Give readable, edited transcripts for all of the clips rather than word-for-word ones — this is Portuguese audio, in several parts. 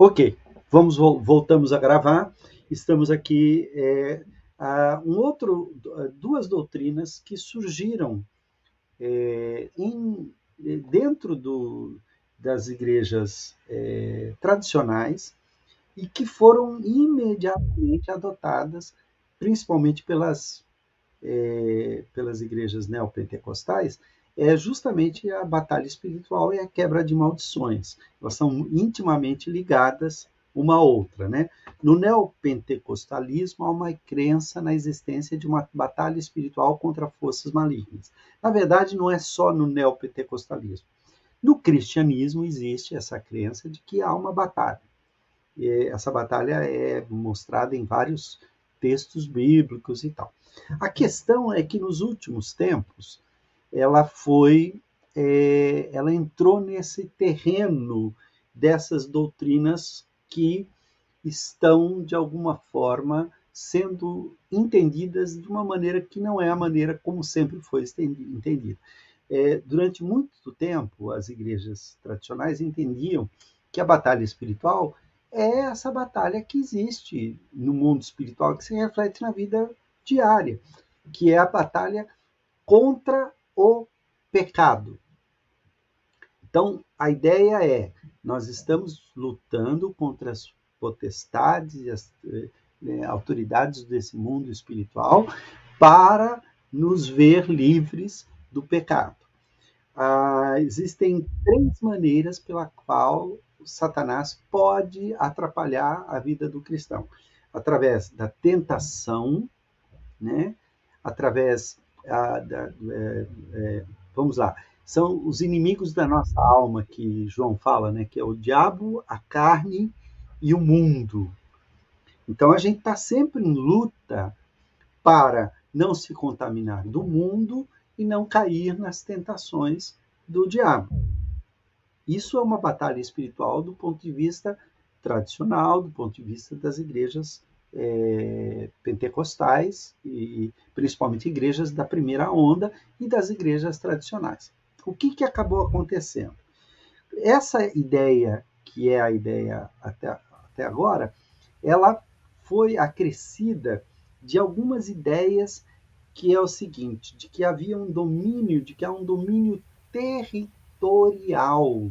Ok, voltamos a gravar. Estamos aqui duas doutrinas que surgiram dentro das igrejas tradicionais e que foram imediatamente adotadas, principalmente pelas igrejas neopentecostais, é justamente a batalha espiritual e a quebra de maldições. Elas são intimamente ligadas uma à outra, né? No neopentecostalismo há uma crença na existência de uma batalha espiritual contra forças malignas. Na verdade, não é só no neopentecostalismo. No cristianismo existe essa crença de que há uma batalha. E essa batalha é mostrada em vários textos bíblicos e tal. A questão é que nos últimos tempos ela entrou nesse terreno dessas doutrinas que estão, de alguma forma, sendo entendidas de uma maneira que não é a maneira como sempre foi entendida. Durante muito tempo, as igrejas tradicionais entendiam que a batalha espiritual é essa batalha que existe no mundo espiritual, que se reflete na vida diária, que é a batalha contra o pecado. Então, a ideia é, nós estamos lutando contra as potestades e as autoridades desse mundo espiritual para nos ver livres do pecado. Existem 3 maneiras pela qual Satanás pode atrapalhar a vida do cristão. Através da tentação, né? Através vamos lá, são os inimigos da nossa alma que João fala, né? Que é o diabo, a carne e o mundo. Então a gente está sempre em luta para não se contaminar do mundo e não cair nas tentações do diabo. Isso é uma batalha espiritual do ponto de vista tradicional, do ponto de vista das igrejas pentecostais, e principalmente igrejas da primeira onda e das igrejas tradicionais. O que acabou acontecendo? Essa ideia, que é a ideia até agora, ela foi acrescida de algumas ideias que é o seguinte, de que havia um domínio, de que há um domínio territorial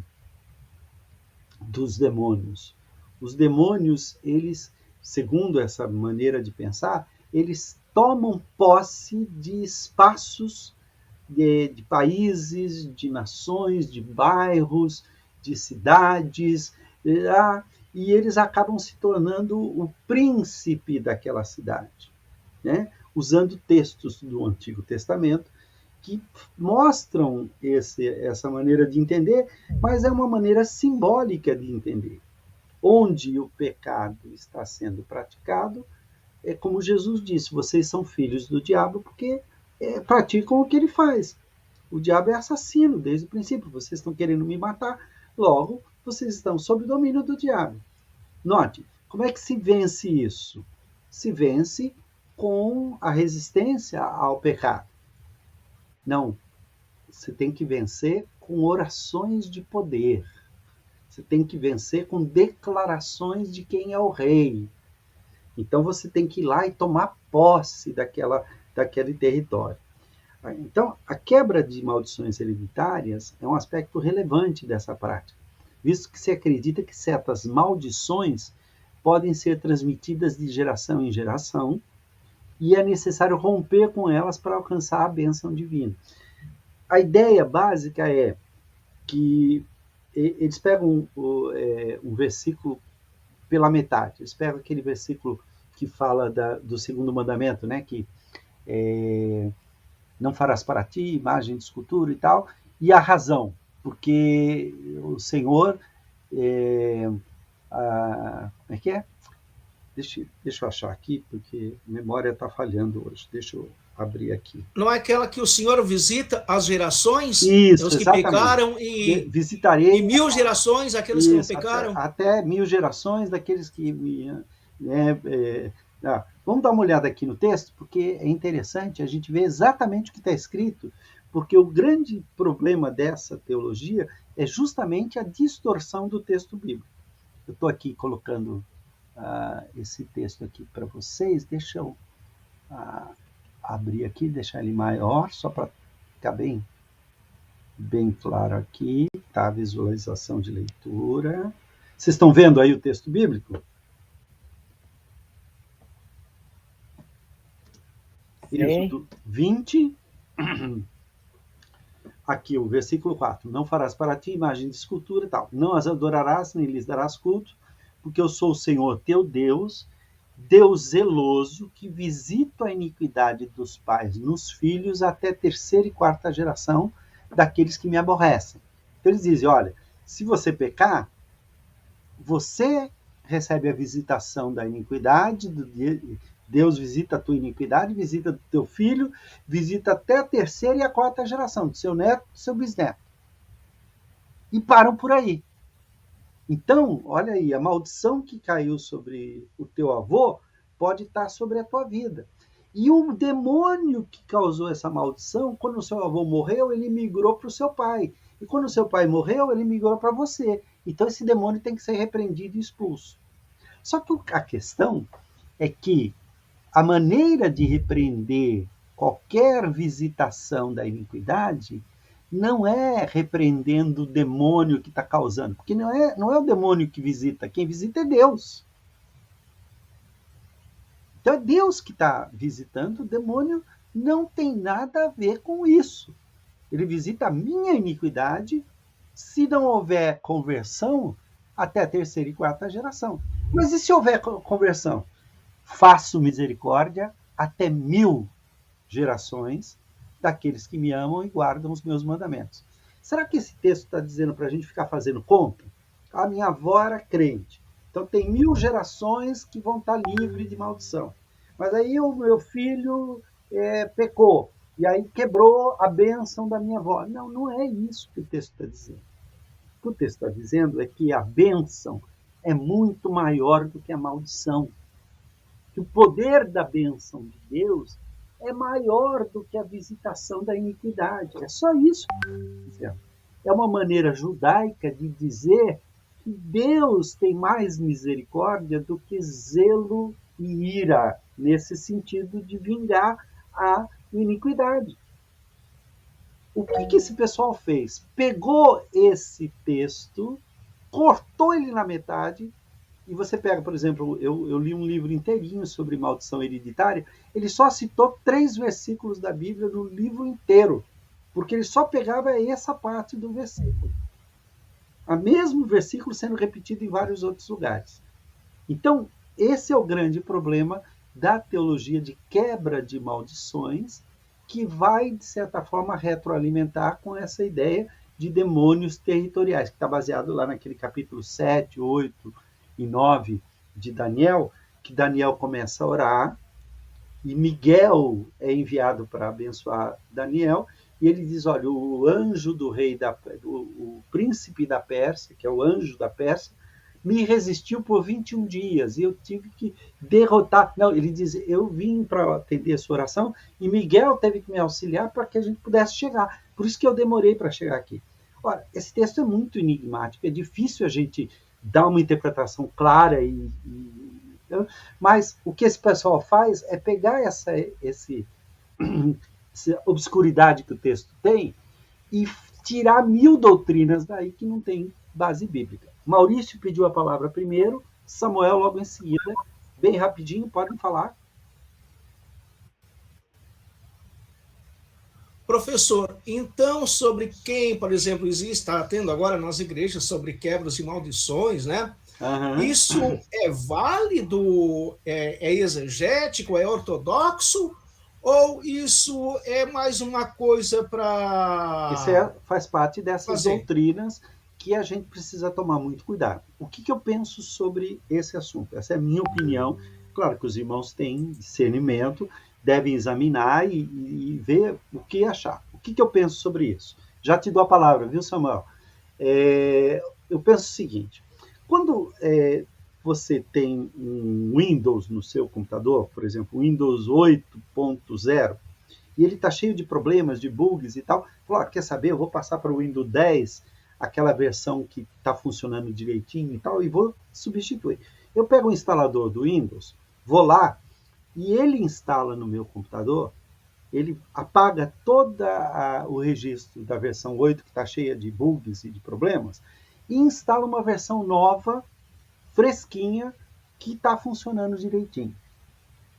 dos demônios. Os demônios, eles, segundo essa maneira de pensar, eles tomam posse de espaços de países, de nações, de bairros, de cidades, e eles acabam se tornando o príncipe daquela cidade, né? Usando textos do Antigo Testamento que mostram essa maneira de entender, mas é uma maneira simbólica de entender. Onde o pecado está sendo praticado, é como Jesus disse, vocês são filhos do diabo porque praticam o que ele faz. O diabo é assassino desde o princípio, vocês estão querendo me matar, logo vocês estão sob o domínio do diabo. Note, como é que se vence isso? Se vence com a resistência ao pecado. Não, você tem que vencer com orações de poder. Você tem que vencer com declarações de quem é o rei. Então você tem que ir lá e tomar posse daquele território. Então, a quebra de maldições hereditárias é um aspecto relevante dessa prática, visto que se acredita que certas maldições podem ser transmitidas de geração em geração e é necessário romper com elas para alcançar a bênção divina. A ideia básica é que eles pegam um versículo pela metade. Eles pegam aquele versículo que fala do segundo mandamento, né? Que não farás para ti imagem de escultura e tal, e a razão, porque o Senhor como é que é? Deixa eu achar aqui, porque a memória está falhando hoje. Deixa eu abrir aqui. Não é aquela que o Senhor visita as gerações, Isso, os que exatamente. pecaram, e Visitarei 1000 gerações aqueles que não isso, pecaram? até 1000 gerações daqueles que vamos dar uma olhada aqui no texto, porque é interessante a gente ver exatamente o que está escrito, porque o grande problema dessa teologia é justamente a distorção do texto bíblico. Eu estou aqui colocando esse texto aqui para vocês. Deixa eu abrir aqui, deixar ele maior, só para ficar bem claro aqui. Tá, a visualização de leitura. Vocês estão vendo aí o texto bíblico? Êxodo 20. Aqui o versículo 4. Não farás para ti imagem de escultura e tal. Não as adorarás, nem lhes darás culto, porque eu sou o Senhor teu Deus, Deus zeloso, que visita a iniquidade dos pais nos filhos até terceira e quarta geração daqueles que me aborrecem. Então eles dizem, olha, se você pecar, você recebe a visitação da iniquidade, Deus visita a tua iniquidade, visita do teu filho, visita até a terceira e a quarta geração, do seu neto, do seu bisneto. E param por aí. Então, olha aí, a maldição que caiu sobre o teu avô pode estar sobre a tua vida. E o demônio que causou essa maldição, quando o seu avô morreu, ele migrou para o seu pai. E quando o seu pai morreu, ele migrou para você. Então esse demônio tem que ser repreendido e expulso. Só que a questão é que a maneira de repreender qualquer visitação da iniquidade não é repreendendo o demônio que está causando, porque não é o demônio que visita, quem visita é Deus. Então é Deus que está visitando, o demônio não tem nada a ver com isso. Ele visita a minha iniquidade, se não houver conversão, até a terceira e quarta geração. Mas e se houver conversão? Faço misericórdia até 1000 gerações daqueles que me amam e guardam os meus mandamentos. Será que esse texto está dizendo para a gente ficar fazendo conta? A minha avó era crente, então tem 1000 gerações que vão estar livres de maldição. Mas aí o meu filho pecou, e aí quebrou a bênção da minha avó. Não, não é isso que o texto está dizendo. O que o texto está dizendo é que a bênção é muito maior do que a maldição. Que o poder da bênção de Deus é maior do que a visitação da iniquidade. É só isso que eu estou dizendo. É uma maneira judaica de dizer que Deus tem mais misericórdia do que zelo e ira, nesse sentido de vingar a iniquidade. O que esse pessoal fez? Pegou esse texto, cortou ele na metade, e você pega, por exemplo, eu li um livro inteirinho sobre maldição hereditária, ele só citou 3 versículos da Bíblia no livro inteiro, porque ele só pegava essa parte do versículo. O mesmo versículo sendo repetido em vários outros lugares. Então, esse é o grande problema da teologia de quebra de maldições, que vai, de certa forma, retroalimentar com essa ideia de demônios territoriais, que está baseado lá naquele capítulo 7, 8 e 9 de Daniel, que Daniel começa a orar, e Miguel é enviado para abençoar Daniel, e ele diz, olha, o anjo do rei, o príncipe da Pérsia, que é o anjo da Pérsia, me resistiu por 21 dias, e eu tive que derrotar. Não, ele diz, eu vim para atender a sua oração, e Miguel teve que me auxiliar para que a gente pudesse chegar. Por isso que eu demorei para chegar aqui. Ora, esse texto é muito enigmático, é difícil a gente dar uma interpretação clara, mas o que esse pessoal faz é pegar essa obscuridade que o texto tem e tirar 1000 doutrinas daí que não tem base bíblica. Maurício pediu a palavra primeiro, Samuel logo em seguida. Bem rapidinho, podem falar. Professor, então sobre quem, por exemplo, está tendo agora nas igrejas sobre quebras e maldições, né? Uhum. Isso é válido, é exegético, é ortodoxo, ou isso é mais uma coisa para... Isso faz parte dessas doutrinas que a gente precisa tomar muito cuidado. O que eu penso sobre esse assunto? Essa é a minha opinião. Claro que os irmãos têm discernimento, devem examinar e ver o que achar. O que eu penso sobre isso? Já te dou a palavra, viu, Samuel? Eu penso o seguinte, quando você tem um Windows no seu computador, por exemplo, Windows 8.0, e ele está cheio de problemas, de bugs e tal, fala, quer saber, eu vou passar para o Windows 10, aquela versão que está funcionando direitinho e tal, e vou substituir. Eu pego o instalador do Windows, vou lá, e ele instala no meu computador, ele apaga todo o registro da versão 8, que está cheia de bugs e de problemas, e instala uma versão nova, fresquinha, que está funcionando direitinho.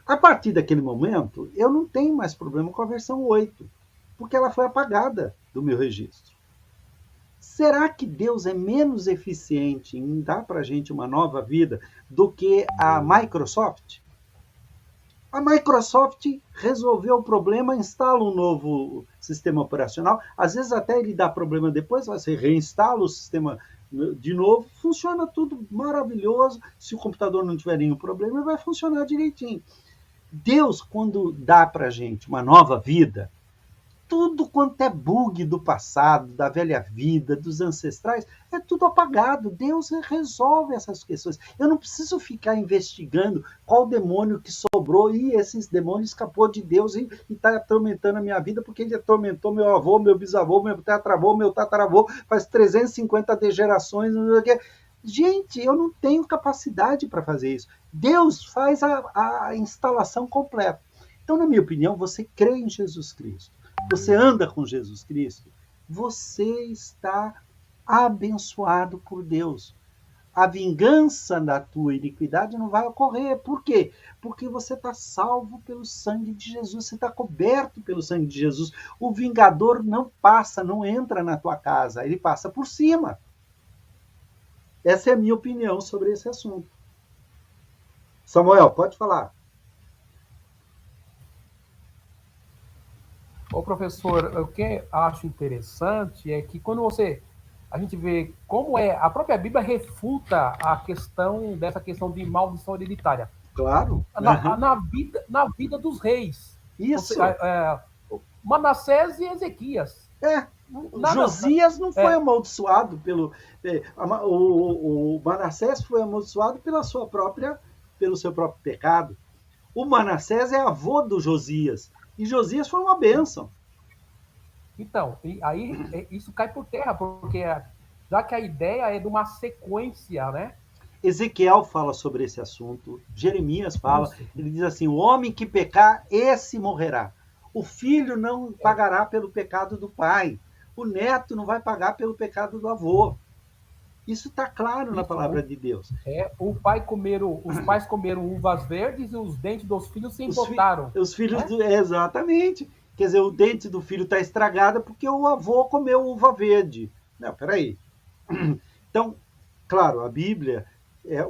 A partir daquele momento, eu não tenho mais problema com a versão 8, porque ela foi apagada do meu registro. Será que Deus é menos eficiente em dar para a gente uma nova vida do que a Microsoft? A Microsoft resolveu o problema, instala um novo sistema operacional, às vezes até ele dá problema depois, você reinstala o sistema de novo, funciona tudo maravilhoso, se o computador não tiver nenhum problema, vai funcionar direitinho. Deus, quando dá para a gente uma nova vida, tudo quanto é bug do passado, da velha vida, dos ancestrais, é tudo apagado. Deus resolve essas questões. Eu não preciso ficar investigando qual demônio que sobrou e esse demônio escapou de Deus e está atormentando a minha vida porque ele atormentou meu avô, meu bisavô, meu tetravô, meu tataravô, faz 350 gerações, não sei o quê. Gente, eu não tenho capacidade para fazer isso. Deus faz a instalação completa. Então, na minha opinião, você crê em Jesus Cristo, você anda com Jesus Cristo, você está abençoado por Deus. A vingança da tua iniquidade não vai ocorrer. Por quê? Porque você está salvo pelo sangue de Jesus, você está coberto pelo sangue de Jesus. O vingador não passa, não entra na tua casa, ele passa por cima. Essa é a minha opinião sobre esse assunto. Samuel, pode falar. Ô, professor, o que acho interessante é que quando a gente vê como a própria Bíblia refuta dessa questão de maldição hereditária. Claro. Na vida dos reis. Isso. Manassés e Ezequias. Josias não foi amaldiçoado pelo... O Manassés foi amaldiçoado pelo seu próprio pecado. O Manassés é avô do Josias. E Josias foi uma bênção. Então, aí isso cai por terra, porque já que a ideia é de uma sequência, né? Ezequiel fala sobre esse assunto, Jeremias fala, ele diz assim, o homem que pecar, esse morrerá. O filho não pagará pelo pecado do pai. O neto não vai pagar pelo pecado do avô. Isso está claro na palavra de Deus. Os pais comeram uvas verdes e os dentes dos filhos se embotaram. Os filhos, exatamente. Quer dizer, o dente do filho está estragado porque o avô comeu uva verde. Não, peraí. Então, claro, a Bíblia,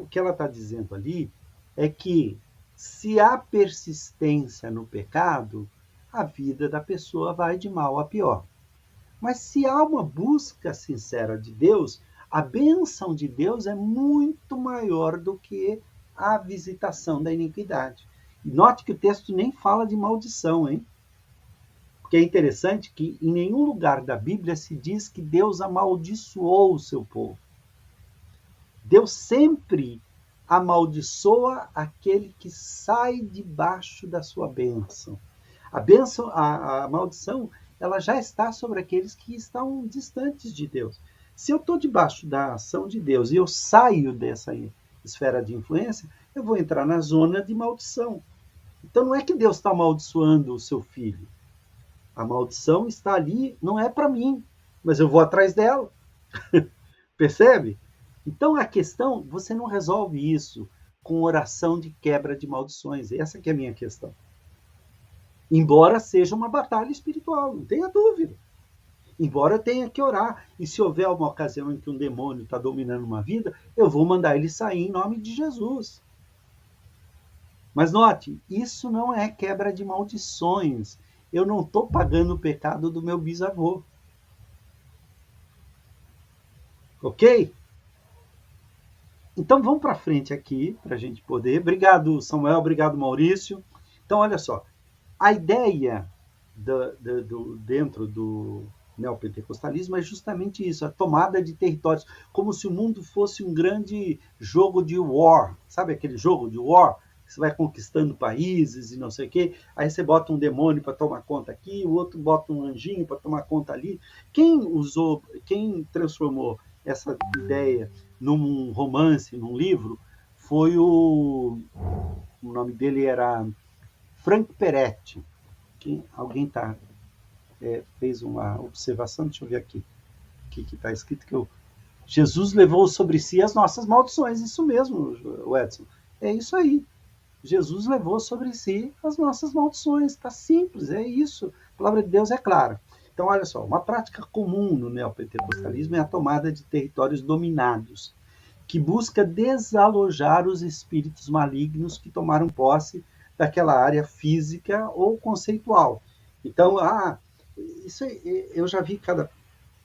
o que ela está dizendo ali é que se há persistência no pecado, a vida da pessoa vai de mal a pior. Mas se há uma busca sincera de Deus, a bênção de Deus é muito maior do que a visitação da iniquidade. Note que o texto nem fala de maldição, hein? Porque é interessante que em nenhum lugar da Bíblia se diz que Deus amaldiçoou o seu povo. Deus sempre amaldiçoa aquele que sai debaixo da sua bênção. A maldição, ela já está sobre aqueles que estão distantes de Deus. Se eu estou debaixo da ação de Deus e eu saio dessa esfera de influência, eu vou entrar na zona de maldição. Então não é que Deus está amaldiçoando o seu filho. A maldição está ali, não é para mim, mas eu vou atrás dela. Percebe? Então a questão, você não resolve isso com oração de quebra de maldições. Essa que é a minha questão. Embora seja uma batalha espiritual, não tenha dúvida. Embora eu tenha que orar. E se houver uma ocasião em que um demônio está dominando uma vida, eu vou mandar ele sair em nome de Jesus. Mas note, isso não é quebra de maldições. Eu não estou pagando o pecado do meu bisavô. Ok? Então vamos para frente aqui, para a gente poder. Obrigado, Samuel. Obrigado, Maurício. Então, olha só. A ideia dentro do neopentecostalismo é justamente isso, a tomada de territórios, como se o mundo fosse um grande jogo de war, sabe aquele jogo de war? você vai conquistando países e não sei o quê, aí você bota um demônio para tomar conta aqui, o outro bota um anjinho para tomar conta ali. Quem transformou essa ideia num romance, num livro, foi o nome dele era Frank Peretti. Alguém fez uma observação, deixa eu ver aqui, o que está escrito, Jesus levou sobre si as nossas maldições. Isso mesmo, Edson. É isso aí. Jesus levou sobre si as nossas maldições. Está simples, é isso. A palavra de Deus é clara. Então, olha só, uma prática comum no neopentecostalismo é a tomada de territórios dominados, que busca desalojar os espíritos malignos que tomaram posse daquela área física ou conceitual. Então, isso eu já vi cada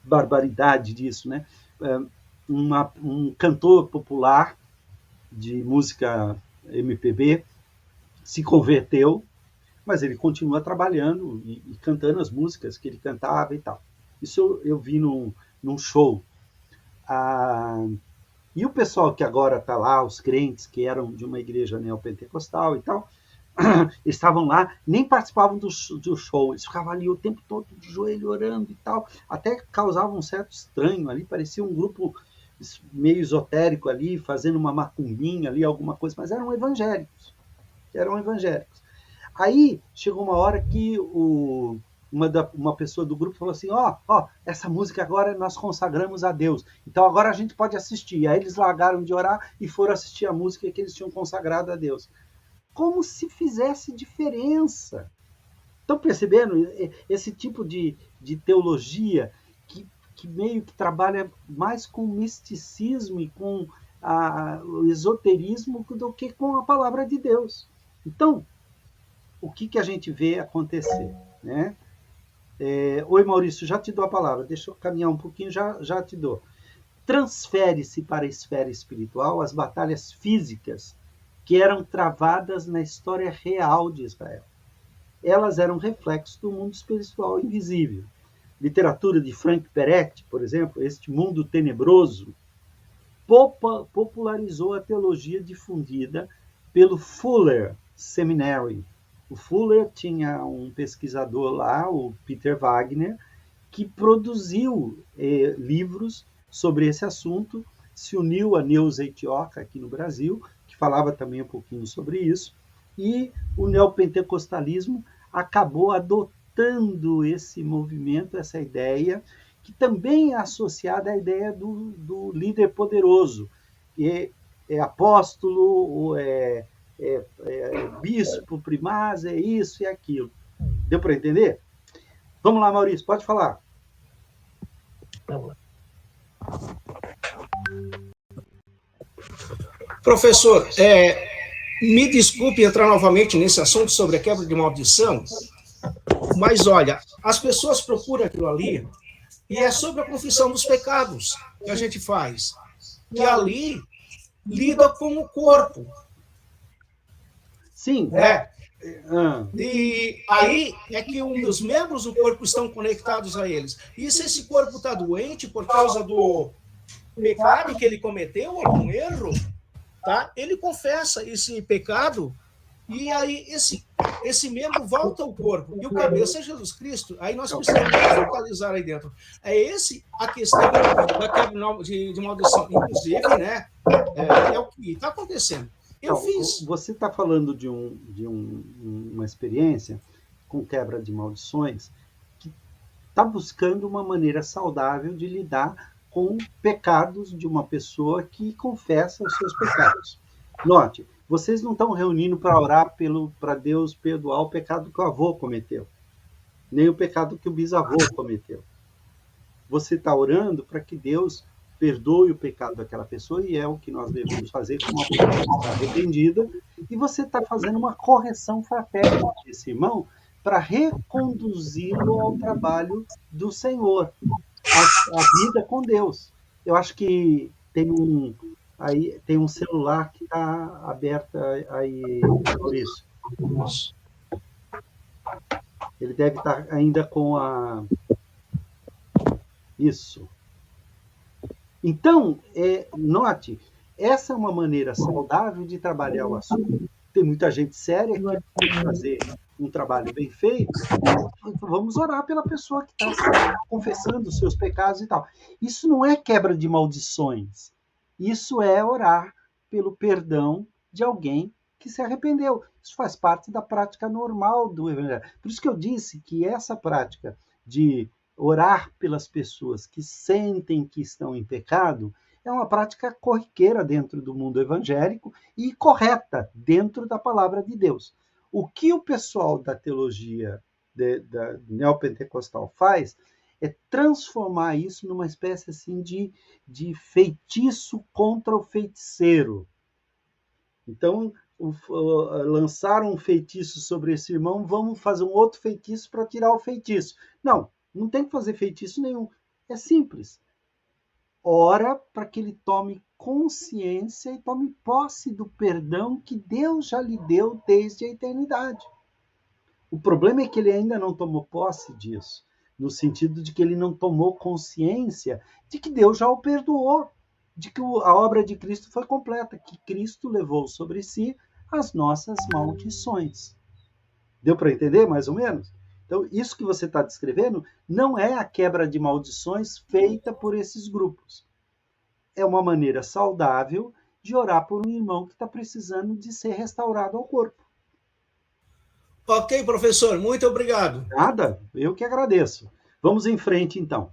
barbaridade disso, né? Um cantor popular de música MPB se converteu, mas ele continua trabalhando e cantando as músicas que ele cantava e tal. Isso eu vi num show. E o pessoal que agora está lá, os crentes que eram de uma igreja neopentecostal e tal, eles estavam lá, nem participavam do show, eles ficavam ali o tempo todo de joelho orando e tal, até causava um certo estranho ali, parecia um grupo meio esotérico ali, fazendo uma macumbinha ali, alguma coisa, mas eram evangélicos. Aí chegou uma hora que uma pessoa do grupo falou assim, essa música agora nós consagramos a Deus, então agora a gente pode assistir. Aí eles largaram de orar e foram assistir a música que eles tinham consagrado a Deus. Como se fizesse diferença. Estão percebendo esse tipo de teologia que meio que trabalha mais com o misticismo e com o esoterismo do que com a palavra de Deus. Então, o que a gente vê acontecer? Né? Oi, Maurício, já te dou a palavra. Deixa eu caminhar um pouquinho, já te dou. Transfere-se para a esfera espiritual as batalhas físicas que eram travadas na história real de Israel. Elas eram reflexos do mundo espiritual invisível. Literatura de Frank Peretti, por exemplo, Este Mundo Tenebroso, popularizou a teologia difundida pelo Fuller Seminary. O Fuller tinha um pesquisador lá, o Peter Wagner, que produziu livros sobre esse assunto, se uniu a Neuza Itioca aqui no Brasil, que falava também um pouquinho sobre isso, e o neopentecostalismo acabou adotando esse movimento, essa ideia, que também é associada à ideia do líder poderoso, que é apóstolo, ou é bispo, primaz, é isso e aquilo. Deu para entender? Vamos lá, Maurício, pode falar. Professor, me desculpe entrar novamente nesse assunto sobre a quebra de maldição, mas olha, as pessoas procuram aquilo ali e é sobre a confissão dos pecados que a gente faz, que ali lida com o corpo. Sim. E aí é que os membros do corpo estão conectados a eles. E se esse corpo está doente por causa do pecado que ele cometeu, algum erro, tá? Ele confessa esse pecado e aí esse membro volta ao corpo. E o cabeça é Jesus Cristo. Aí nós precisamos focalizar aí dentro. É esse a questão da quebra de maldição. Inclusive, né? É o que está acontecendo. Você está falando de uma experiência com quebra de maldições que está buscando uma maneira saudável de lidar com pecados de uma pessoa que confessa os seus pecados. Note, vocês não estão reunindo para orar para Deus perdoar o pecado que o avô cometeu, nem o pecado que o bisavô cometeu. Você está orando para que Deus perdoe o pecado daquela pessoa, e é o que nós devemos fazer com uma pessoa que está arrependida, e você está fazendo uma correção fraterna desse irmão para reconduzi-lo ao trabalho do Senhor, a vida com Deus. Eu acho que tem um celular que está aberto aí, por isso. Ele deve estar ainda com isso. Então, note, essa é uma maneira saudável de trabalhar o assunto. tem muita gente séria que tem que fazer um trabalho bem feito. Vamos orar pela pessoa que está confessando os seus pecados e tal. Isso não é quebra de maldições. Isso é orar pelo perdão de alguém que se arrependeu. Isso faz parte da prática normal do Evangelho. Por isso que eu disse que essa prática de orar pelas pessoas que sentem que estão em pecado é uma prática corriqueira dentro do mundo evangélico e correta dentro da palavra de Deus. O que o pessoal da teologia da neopentecostal faz é transformar isso numa espécie assim de feitiço contra o feiticeiro. Então, lançaram um feitiço sobre esse irmão, vamos fazer um outro feitiço para tirar o feitiço. Não, não tem que fazer feitiço nenhum. É simples. Ora para que ele tome consciência e tome posse do perdão que Deus já lhe deu desde a eternidade. O problema é que ele ainda não tomou posse disso, no sentido de que ele não tomou consciência de que Deus já o perdoou, de que a obra de Cristo foi completa, que Cristo levou sobre si as nossas maldições. Deu para entender, mais ou menos? Então, isso que você está descrevendo não é a quebra de maldições feita por esses grupos. É uma maneira saudável de orar por um irmão que está precisando de ser restaurado ao corpo. Ok, professor, muito obrigado. Nada, eu que agradeço. Vamos em frente, então.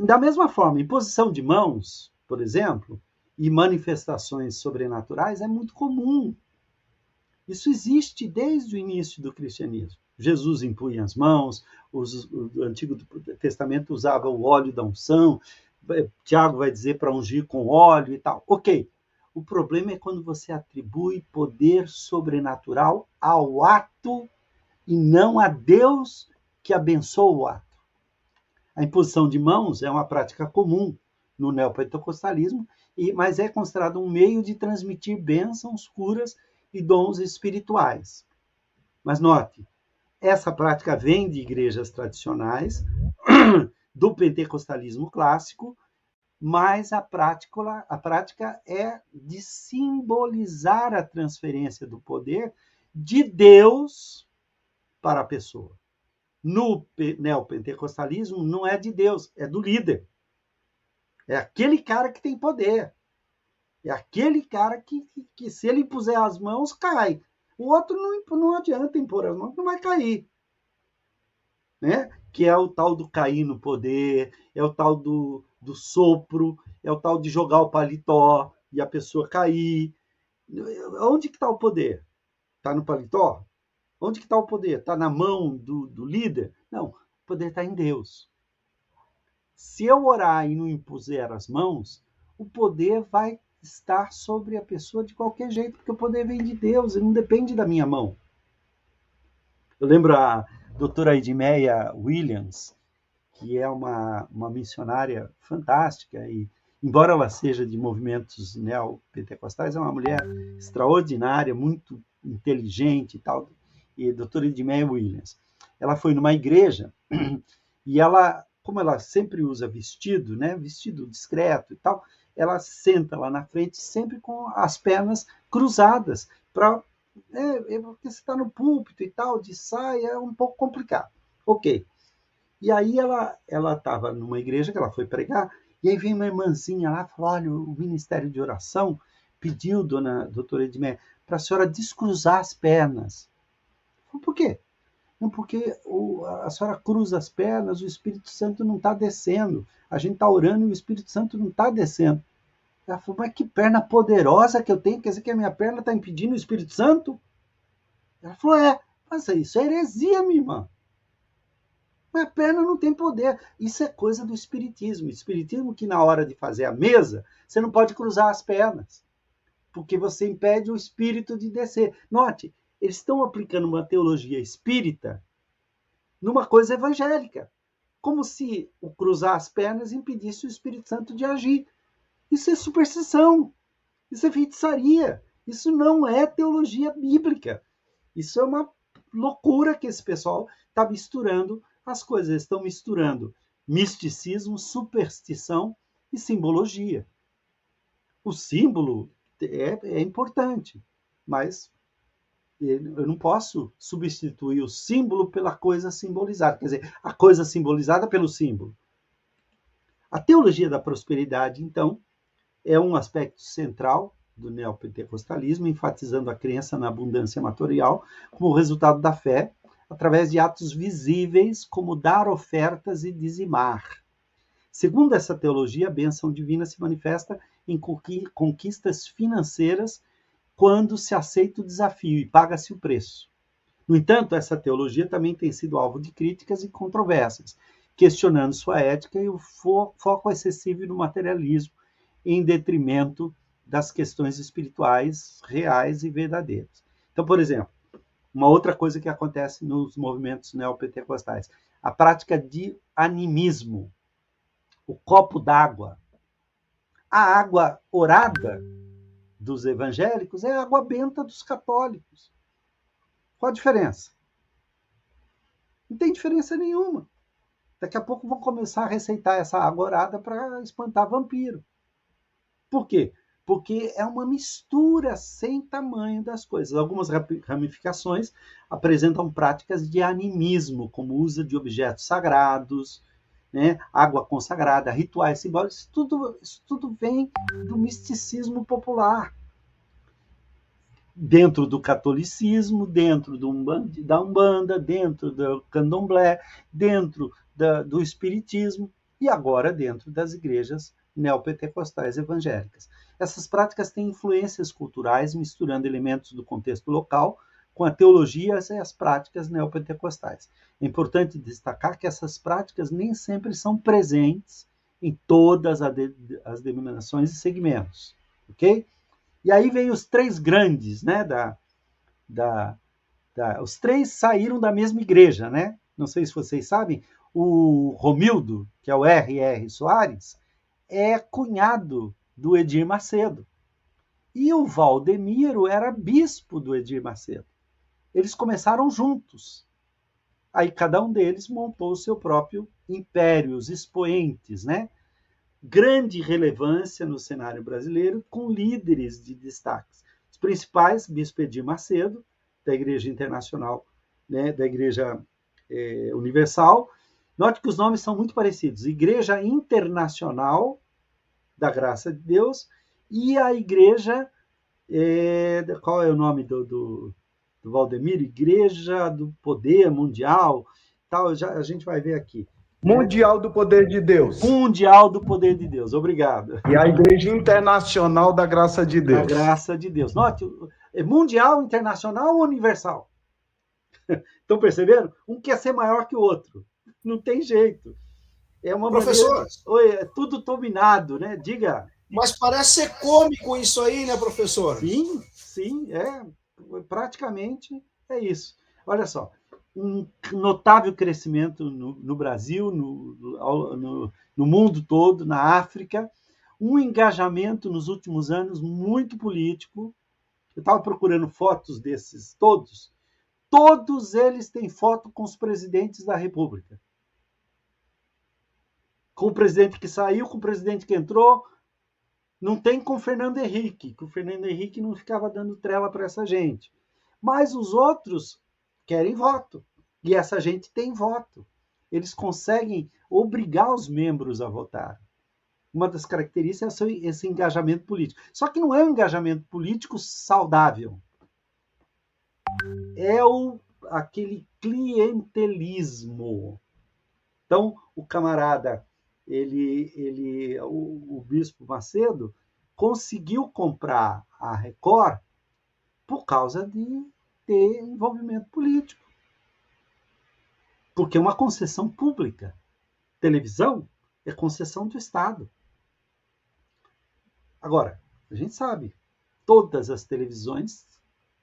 Da mesma forma, imposição de mãos, por exemplo, e manifestações sobrenaturais é muito comum. Isso existe desde o início do cristianismo. Jesus impunha as mãos, o Antigo Testamento usava o óleo da unção, Tiago vai dizer para ungir com óleo e tal. Ok. O problema é quando você atribui poder sobrenatural ao ato e não a Deus que abençoa o ato. A imposição de mãos é uma prática comum no neopentecostalismo, mas é considerado um meio de transmitir bênçãos, curas e dons espirituais. Mas note, essa prática vem de igrejas tradicionais, do pentecostalismo clássico, mas a prática é de simbolizar a transferência do poder de Deus para a pessoa. No neopentecostalismo, não é de Deus, é do líder. É aquele cara que tem poder. É aquele cara que se ele impuser as mãos, cai. O outro não adianta impor as mãos, não vai cair. Né? Que é o tal do cair no poder, é o tal do sopro, é o tal de jogar o paletó e a pessoa cair. Onde que está o poder? Está no paletó? Onde que está o poder? Está na mão do líder? Não, o poder está em Deus. Se eu orar e não impuser as mãos, o poder vai estar sobre a pessoa de qualquer jeito, porque o poder vem de Deus, e não depende da minha mão. Eu lembro a doutora Edmeia Williams, que é uma missionária fantástica, e embora ela seja de movimentos neopentecostais, é uma mulher extraordinária, muito inteligente e tal, e doutora Edmeia Williams. Ela foi numa igreja e ela, como ela sempre usa vestido, né, vestido discreto e tal, ela senta lá na frente sempre com as pernas cruzadas, porque você está no púlpito e tal, de saia, é um pouco complicado. Ok. E aí ela estava numa igreja que ela foi pregar, e aí vem uma irmãzinha lá e falou, olha, o Ministério de Oração pediu, doutora Edmeia, para a senhora descruzar as pernas. Eu falei, por quê? Não, porque a senhora cruza as pernas, o Espírito Santo não está descendo. A gente está orando e o Espírito Santo não está descendo. Ela falou, mas que perna poderosa que eu tenho, quer dizer que a minha perna está impedindo o Espírito Santo? Ela falou, mas isso é heresia, minha irmã. Mas a perna não tem poder. Isso é coisa do espiritismo. Espiritismo que na hora de fazer a mesa, você não pode cruzar as pernas, porque você impede o espírito de descer. Note, eles estão aplicando uma teologia espírita numa coisa evangélica, como se o cruzar as pernas impedisse o Espírito Santo de agir. Isso é superstição, isso é feitiçaria, isso não é teologia bíblica. Isso é uma loucura que esse pessoal está misturando as coisas. Eles estão misturando misticismo, superstição e simbologia. O símbolo é importante, mas eu não posso substituir o símbolo pela coisa simbolizada, quer dizer, a coisa simbolizada pelo símbolo. A teologia da prosperidade, então, é um aspecto central do neopentecostalismo, enfatizando a crença na abundância material como resultado da fé, através de atos visíveis, como dar ofertas e dizimar. Segundo essa teologia, a bênção divina se manifesta em conquistas financeiras quando se aceita o desafio e paga-se o preço. No entanto, essa teologia também tem sido alvo de críticas e controvérsias, questionando sua ética e o foco excessivo no materialismo, em detrimento das questões espirituais reais e verdadeiras. Então, por exemplo, uma outra coisa que acontece nos movimentos neopentecostais, a prática de animismo, o copo d'água. A água orada dos evangélicos é a água benta dos católicos. Qual a diferença? Não tem diferença nenhuma. Daqui a pouco vão começar a receitar essa água orada para espantar vampiro. Por quê? Porque é uma mistura sem tamanho das coisas. Algumas ramificações apresentam práticas de animismo, como o uso de objetos sagrados, né, água consagrada, rituais simbólicos. Isso tudo vem do misticismo popular. Dentro do catolicismo, dentro da Umbanda, dentro do candomblé, dentro do espiritismo e agora dentro das igrejas neopentecostais evangélicas. Essas práticas têm influências culturais, misturando elementos do contexto local com a teologia e as práticas neopentecostais. É importante destacar que essas práticas nem sempre são presentes em todas as denominações e segmentos, ok? E aí vem os três grandes, né? Os três saíram da mesma igreja, né? Não sei se vocês sabem, o Romildo, que é o R.R. Soares, é cunhado do Edir Macedo. E o Valdemiro era bispo do Edir Macedo. Eles começaram juntos. Aí cada um deles montou o seu próprio império, os expoentes, né? Grande relevância no cenário brasileiro, com líderes de destaques. Os principais, Bispo Edir Macedo, da Igreja Internacional, né, da Igreja Universal. Note que os nomes são muito parecidos. Igreja Internacional da Graça de Deus e a Igreja... qual é o nome do Valdemiro? Igreja do Poder Mundial. Tal, a gente vai ver aqui. Mundial do Poder de Deus. Mundial do Poder de Deus, obrigado. E a Igreja Internacional da Graça de Deus. Da Graça de Deus. Note, mundial, internacional ou universal? Estão percebendo? Um quer ser maior que o outro. Não tem jeito. É uma Professor, é tudo dominado, né? Diga. Mas parece ser cômico isso aí, né, professor? Sim, praticamente é isso. Olha só, um notável crescimento no Brasil, no mundo todo, na África, um engajamento nos últimos anos muito político. Eu estava procurando fotos desses todos eles têm foto com os presidentes da República. Com o presidente que saiu, com o presidente que entrou. Não tem com o Fernando Henrique, que o Fernando Henrique não ficava dando trela para essa gente. Mas os outros querem voto. E essa gente tem voto. Eles conseguem obrigar os membros a votar. Uma das características é esse engajamento político. Só que não é um engajamento político saudável. É aquele clientelismo. Então, o camarada, o Bispo Macedo, conseguiu comprar a Record por causa de ter envolvimento político. Porque é uma concessão pública. Televisão é concessão do Estado. Agora, a gente sabe, todas as televisões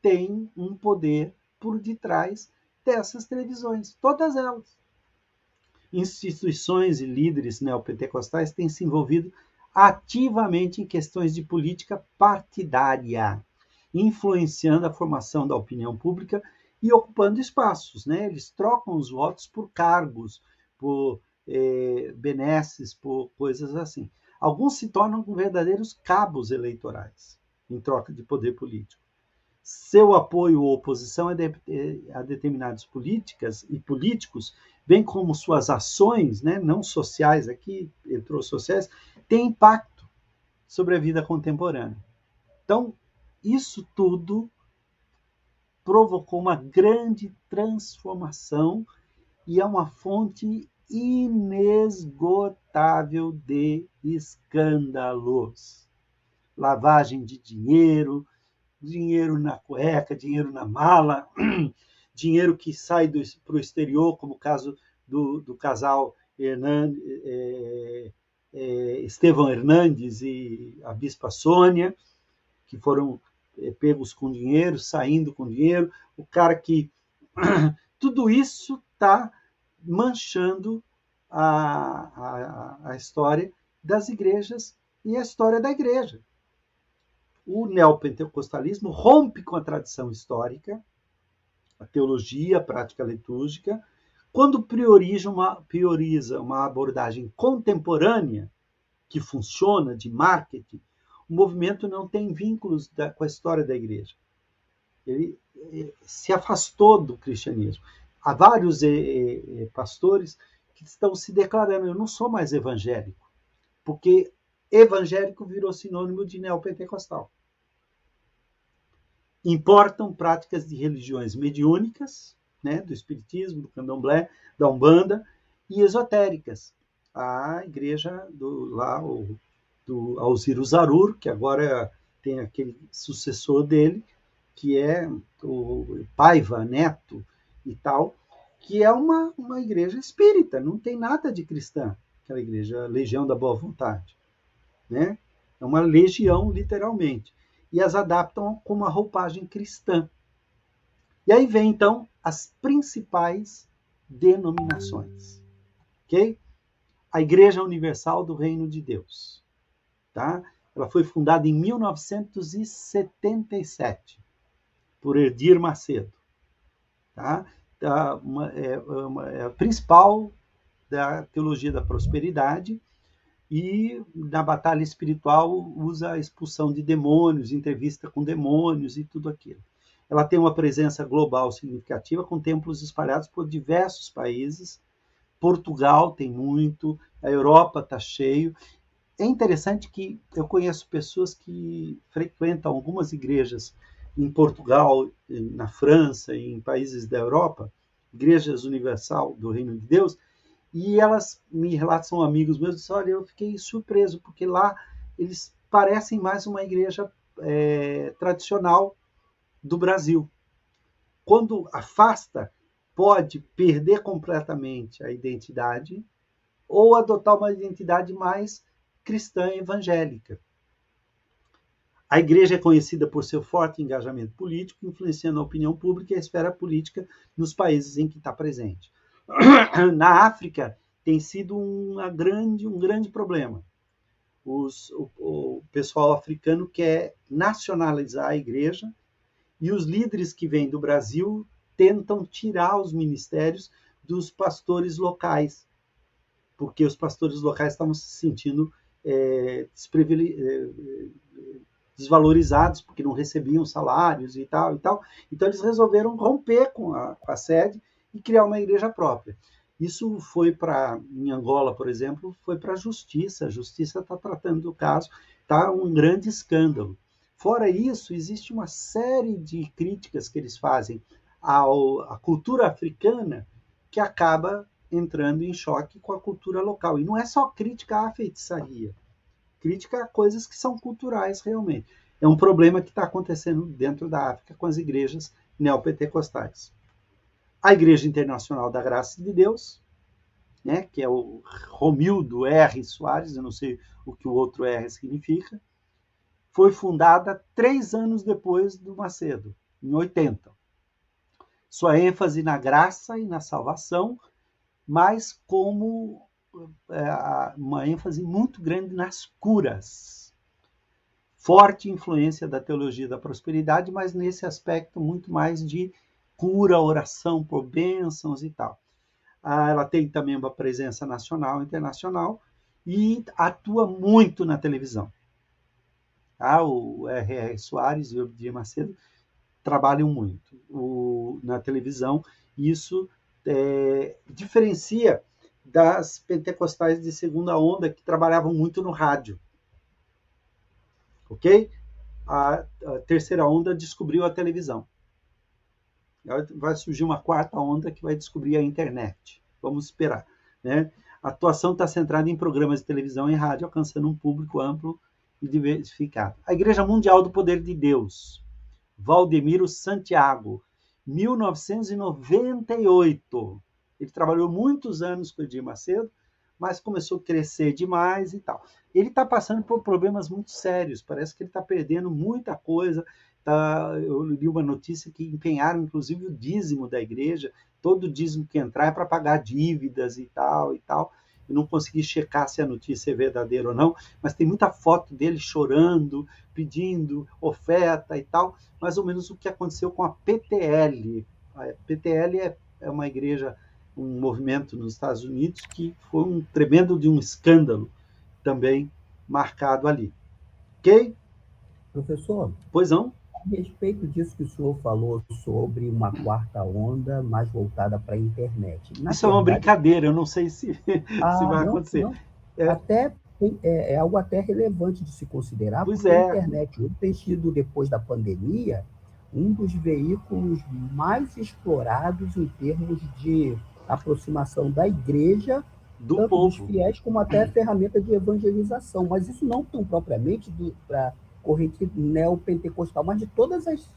têm um poder por detrás dessas televisões, todas elas. Instituições e líderes neopentecostais têm se envolvido ativamente em questões de política partidária, influenciando a formação da opinião pública e ocupando espaços, né? Eles trocam os votos por cargos, por benesses, por coisas assim. Alguns se tornam verdadeiros cabos eleitorais em troca de poder político. seu apoio ou oposição a determinadas políticas e políticos, bem como suas ações, né, não sociais, aqui entrou sociais, tem impacto sobre a vida contemporânea. Então, isso tudo provocou uma grande transformação e é uma fonte inesgotável de escândalos. Lavagem de dinheiro, dinheiro na cueca, dinheiro na mala, dinheiro que sai para o exterior, como o caso do casal Estevão Hernandes e a Bispa Sônia, que foram pegos com dinheiro, saindo com dinheiro, o cara que... Tudo isso está manchando a história das igrejas e a história da igreja. O neopentecostalismo rompe com a tradição histórica, a teologia, a prática litúrgica, quando prioriza uma abordagem contemporânea que funciona, de marketing. O movimento não tem vínculos com a história da igreja. Ele se afastou do cristianismo. Há vários pastores que estão se declarando: eu não sou mais evangélico, porque evangélico virou sinônimo de neopentecostal. Importam práticas de religiões mediúnicas, né, do espiritismo, do candomblé, da umbanda, e esotéricas. A igreja do Alziro Zarur, que agora tem aquele sucessor dele, que é o Paiva Neto e tal, que é uma igreja espírita, não tem nada de cristã, aquela igreja, a Legião da Boa Vontade, né? É uma legião, literalmente. E as adaptam com uma roupagem cristã. E aí vem, então, as principais denominações. Ok? A Igreja Universal do Reino de Deus. Tá? Ela foi fundada em 1977 por Edir Macedo. Tá? É a principal da teologia da prosperidade, e na batalha espiritual usa a expulsão de demônios, entrevista com demônios e tudo aquilo. Ela tem uma presença global significativa, com templos espalhados por diversos países. Portugal tem muito, a Europa está cheio. É interessante que eu conheço pessoas que frequentam algumas igrejas em Portugal, na França e em países da Europa, igrejas universal do Reino de Deus, e elas me relatam, são amigos meus, dizem: olha, eu fiquei surpreso, porque lá eles parecem mais uma igreja tradicional do Brasil. Quando afasta, pode perder completamente a identidade ou adotar uma identidade mais cristã evangélica. A igreja é conhecida por seu forte engajamento político, influenciando a opinião pública e a esfera política nos países em que está presente. Na África, tem sido um grande problema. O pessoal africano quer nacionalizar a igreja, e os líderes que vêm do Brasil tentam tirar os ministérios dos pastores locais, porque os pastores locais estavam se sentindo desvalorizados, porque não recebiam salários e tal. Então, eles resolveram romper com a sede e criar uma igreja própria. Isso foi em Angola, por exemplo, foi para a justiça está tratando do caso, está um grande escândalo. Fora isso, existe uma série de críticas que eles fazem à cultura africana, que acaba entrando em choque com a cultura local. E não é só crítica à feitiçaria, crítica a coisas que são culturais realmente. É um problema que está acontecendo dentro da África com as igrejas neopentecostais. A Igreja Internacional da Graça de Deus, né, que é o Romildo R. Soares, eu não sei o que o outro R significa, foi fundada 3 anos depois do Macedo, em 80. Sua ênfase na graça e na salvação, mas como uma ênfase muito grande nas curas. Forte influência da teologia da prosperidade, mas nesse aspecto muito mais de cura, oração por bênçãos e tal. Ela tem também uma presença nacional e internacional e atua muito na televisão. O R.R. Soares e o Edir Macedo trabalham muito na televisão. Isso diferencia das pentecostais de segunda onda, que trabalhavam muito no rádio. Ok? A terceira onda descobriu a televisão. Vai surgir uma quarta onda que vai descobrir a internet. Vamos esperar. Né? A atuação está centrada em programas de televisão e rádio, alcançando um público amplo e diversificado. A Igreja Mundial do Poder de Deus, Valdemiro Santiago, 1998. Ele trabalhou muitos anos com o Edir Macedo, mas começou a crescer demais e tal. Ele está passando por problemas muito sérios, parece que ele está perdendo muita coisa. Eu li uma notícia que empenharam, inclusive, o dízimo da igreja. Todo o dízimo que entrar é para pagar dívidas e tal, e tal. Eu não consegui checar se a notícia é verdadeira ou não, mas tem muita foto dele chorando, pedindo oferta e tal, mais ou menos o que aconteceu com a PTL. A PTL é uma igreja, um movimento nos Estados Unidos que foi um tremendo de um escândalo também marcado ali. Ok? Professor? Pois não? A respeito disso que o senhor falou sobre uma quarta onda mais voltada para a internet. Isso é uma brincadeira, eu não sei se vai acontecer. Não. Até é algo até relevante de se considerar, pois porque a internet hoje tem sido, depois da pandemia, um dos veículos mais explorados em termos de aproximação da igreja, tanto povo, dos fiéis, como até ferramenta de evangelização. Mas isso não tão propriamente para corrente neopentecostal, mas de todas as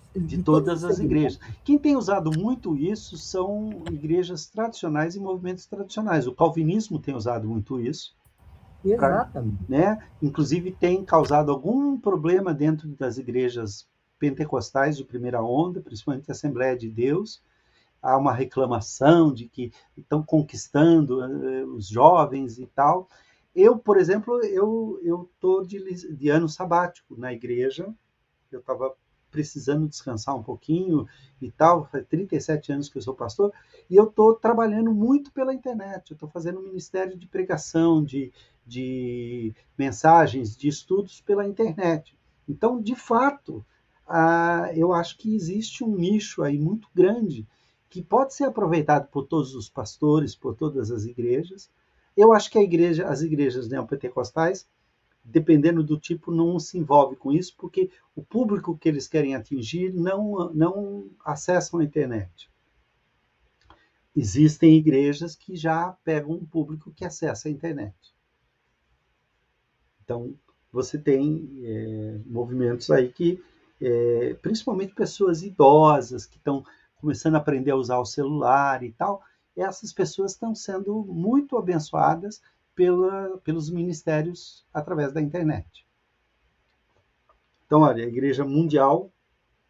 igrejas. Quem tem usado muito isso são igrejas tradicionais e movimentos tradicionais. O calvinismo tem usado muito isso. Exatamente. Né? Inclusive tem causado algum problema dentro das igrejas pentecostais de primeira onda, principalmente a Assembleia de Deus. Há uma reclamação de que estão conquistando os jovens e tal. Eu, por exemplo, eu estou de ano sabático na igreja. Eu estava precisando descansar um pouquinho e tal. Faz 37 anos que eu sou pastor. E eu estou trabalhando muito pela internet. Eu estou fazendo um ministério de pregação, de mensagens, de estudos pela internet. Então, de fato, eu acho que existe um nicho aí muito grande que pode ser aproveitado por todos os pastores, por todas as igrejas. Eu acho que as igrejas neopentecostais, dependendo do tipo, não se envolve com isso, porque o público que eles querem atingir não acessam a internet. Existem igrejas que já pegam um público que acessa a internet. Então, você tem movimentos aí que, principalmente pessoas idosas que estão começando a aprender a usar o celular e tal, essas pessoas estão sendo muito abençoadas pelos ministérios através da internet. Então, olha, a Igreja Mundial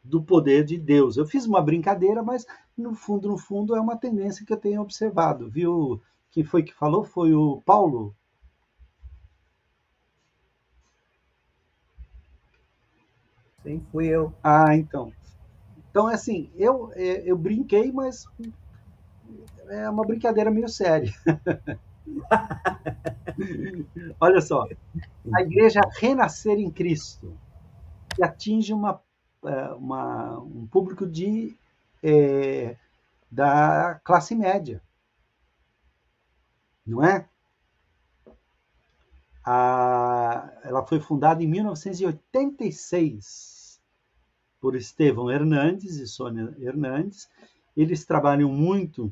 do Poder de Deus. Eu fiz uma brincadeira, mas no fundo, é uma tendência que eu tenho observado. Viu? Quem foi que falou? Foi o Paulo? Sim, fui eu. Então. Então, assim, eu brinquei, mas é uma brincadeira meio séria. Olha só, a igreja Renascer em Cristo, que atinge um público da classe média, não é? Ela foi fundada em 1986 por Estevão Hernandes e Sônia Hernandes. Eles trabalham muito,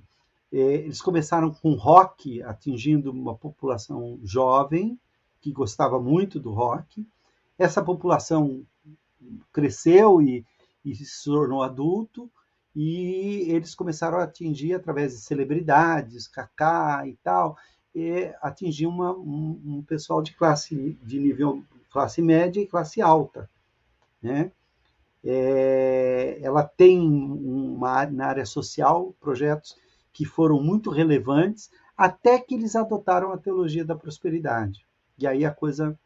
eles começaram com rock, atingindo uma população jovem, que gostava muito do rock. Essa população cresceu e se tornou adulto, e eles começaram a atingir, através de celebridades, Kaká e tal, atingir um pessoal de nível classe média e classe alta, né? Ela tem na área social projetos que foram muito relevantes, até que eles adotaram a teologia da prosperidade. E aí a coisa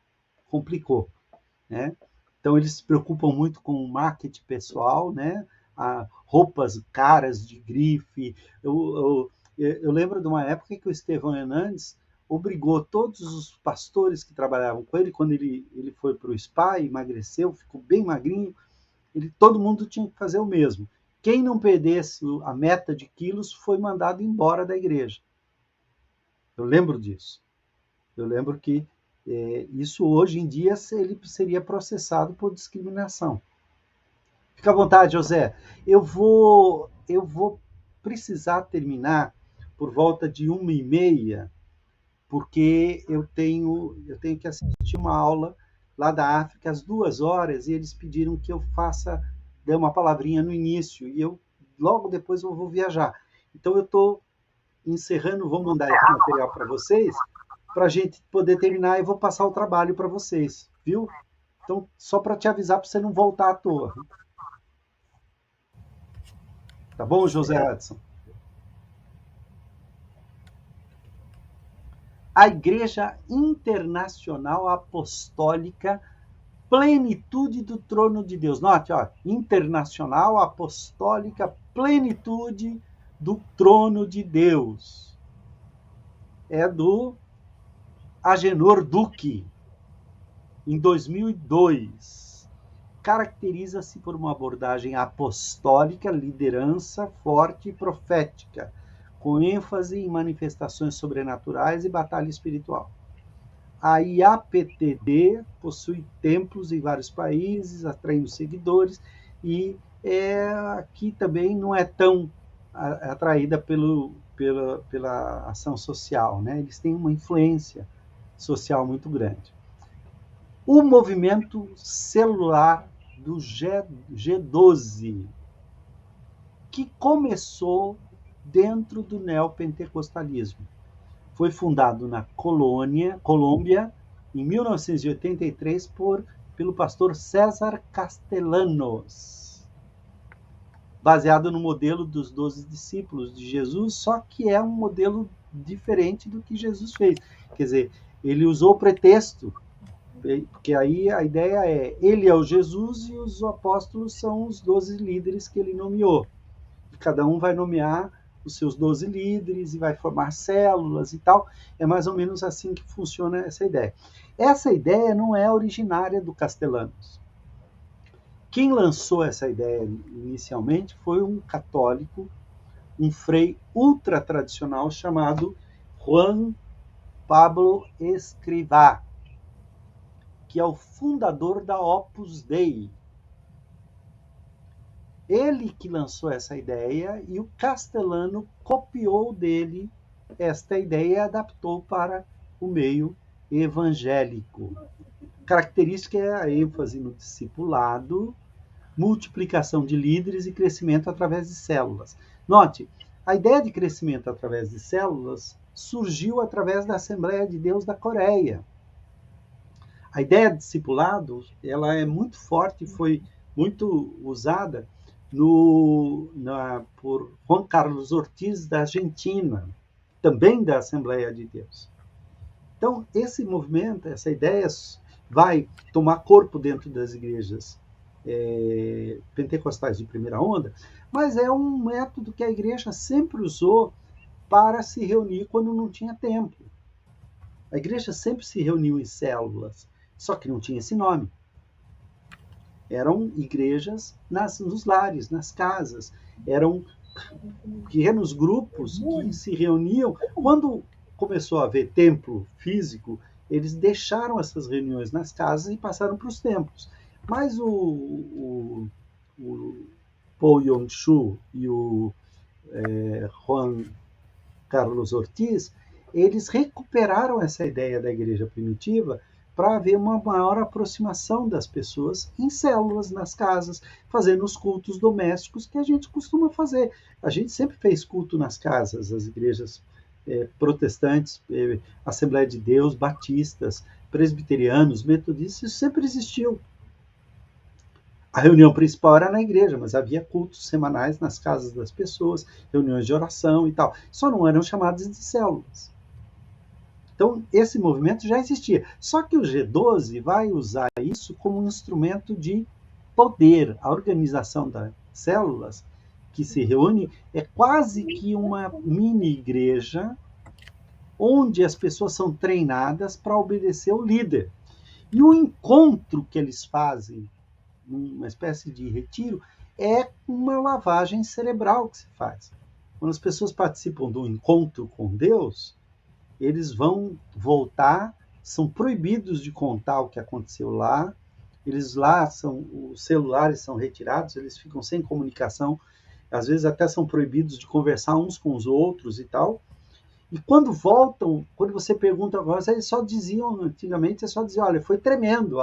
complicou, né? Então eles se preocupam muito com o marketing pessoal, né? Roupas caras de grife. Eu lembro de uma época que o Estevão Hernandes obrigou todos os pastores que trabalhavam com ele, quando ele foi para o spa, emagreceu, ficou bem magrinho, todo mundo tinha que fazer o mesmo. Quem não perdesse a meta de quilos foi mandado embora da igreja. Eu lembro disso. Eu lembro que isso hoje em dia ele seria processado por discriminação. Fica à vontade, José. Eu vou precisar terminar por volta de 1h30, porque eu tenho que assistir uma aula lá da África às 2h, e eles pediram que eu dê uma palavrinha no início, e logo depois eu vou viajar. Então eu estou encerrando, vou mandar esse material para vocês, para a gente poder terminar, e vou passar o trabalho para vocês, viu? Então, só para te avisar, para você não voltar à toa. Tá bom, José Adson? A Igreja Internacional Apostólica, plenitude do trono de Deus. Note, ó, Internacional Apostólica, plenitude do trono de Deus. É do Agenor Duque, em 2002. Caracteriza-se por uma abordagem apostólica, liderança forte e profética, com ênfase em manifestações sobrenaturais e batalha espiritual. A IAPTD possui templos em vários países, atraindo seguidores, e aqui também não é tão atraída pela ação social, né? Eles têm uma influência social muito grande. O movimento celular do G12, que começou dentro do neopentecostalismo. Foi fundado na Colômbia, em 1983, pelo pastor César Castellanos, baseado no modelo dos 12 discípulos de Jesus, só que é um modelo diferente do que Jesus fez. Quer dizer, ele usou o pretexto, porque aí a ideia ele é o Jesus e os apóstolos são os 12 líderes que ele nomeou. E cada um vai nomear os seus 12 líderes e vai formar células e tal. É mais ou menos assim que funciona essa ideia. Essa ideia não é originária do Castellanos. Quem lançou essa ideia inicialmente foi um católico, um frei ultra tradicional chamado Juan Pablo Escrivá, que é o fundador da Opus Dei. Ele que lançou essa ideia, e o Castellano copiou dele esta ideia e adaptou para o meio evangélico. Característica é a ênfase no discipulado, multiplicação de líderes e crescimento através de células. Note, a ideia de crescimento através de células surgiu através da Assembleia de Deus da Coreia. A ideia de discipulado, ela é muito forte, foi muito usada por Juan Carlos Ortiz, da Argentina, também da Assembleia de Deus. Então, esse movimento, essa ideia vai tomar corpo dentro das igrejas pentecostais de primeira onda, mas é um método que a igreja sempre usou para se reunir quando não tinha templo. A igreja sempre se reuniu em células, só que não tinha esse nome. Eram igrejas nos lares, nas casas. Eram pequenos grupos que se reuniam. Quando começou a haver templo físico, eles deixaram essas reuniões nas casas e passaram para os templos. Mas o Paul Yong-Shu e o Juan Carlos Ortiz, eles recuperaram essa ideia da igreja primitiva para haver uma maior aproximação das pessoas em células, nas casas, fazendo os cultos domésticos que a gente costuma fazer. A gente sempre fez culto nas casas, as igrejas protestantes, Assembleia de Deus, batistas, presbiterianos, metodistas, isso sempre existiu. A reunião principal era na igreja, mas havia cultos semanais nas casas das pessoas, reuniões de oração e tal. Só não eram chamadas de células. Então, esse movimento já existia. Só que o G12 vai usar isso como um instrumento de poder. A organização das células que se reúne é quase que uma mini-igreja onde as pessoas são treinadas para obedecer o líder. E o encontro que eles fazem uma espécie de retiro, é uma lavagem cerebral que se faz. Quando as pessoas participam do encontro com Deus, eles vão voltar, são proibidos de contar o que aconteceu lá, eles lá os celulares são retirados, eles ficam sem comunicação, às vezes até são proibidos de conversar uns com os outros e tal. E quando voltam, quando você pergunta agora, eles só diziam, antigamente, eles só diziam, olha, foi tremendo,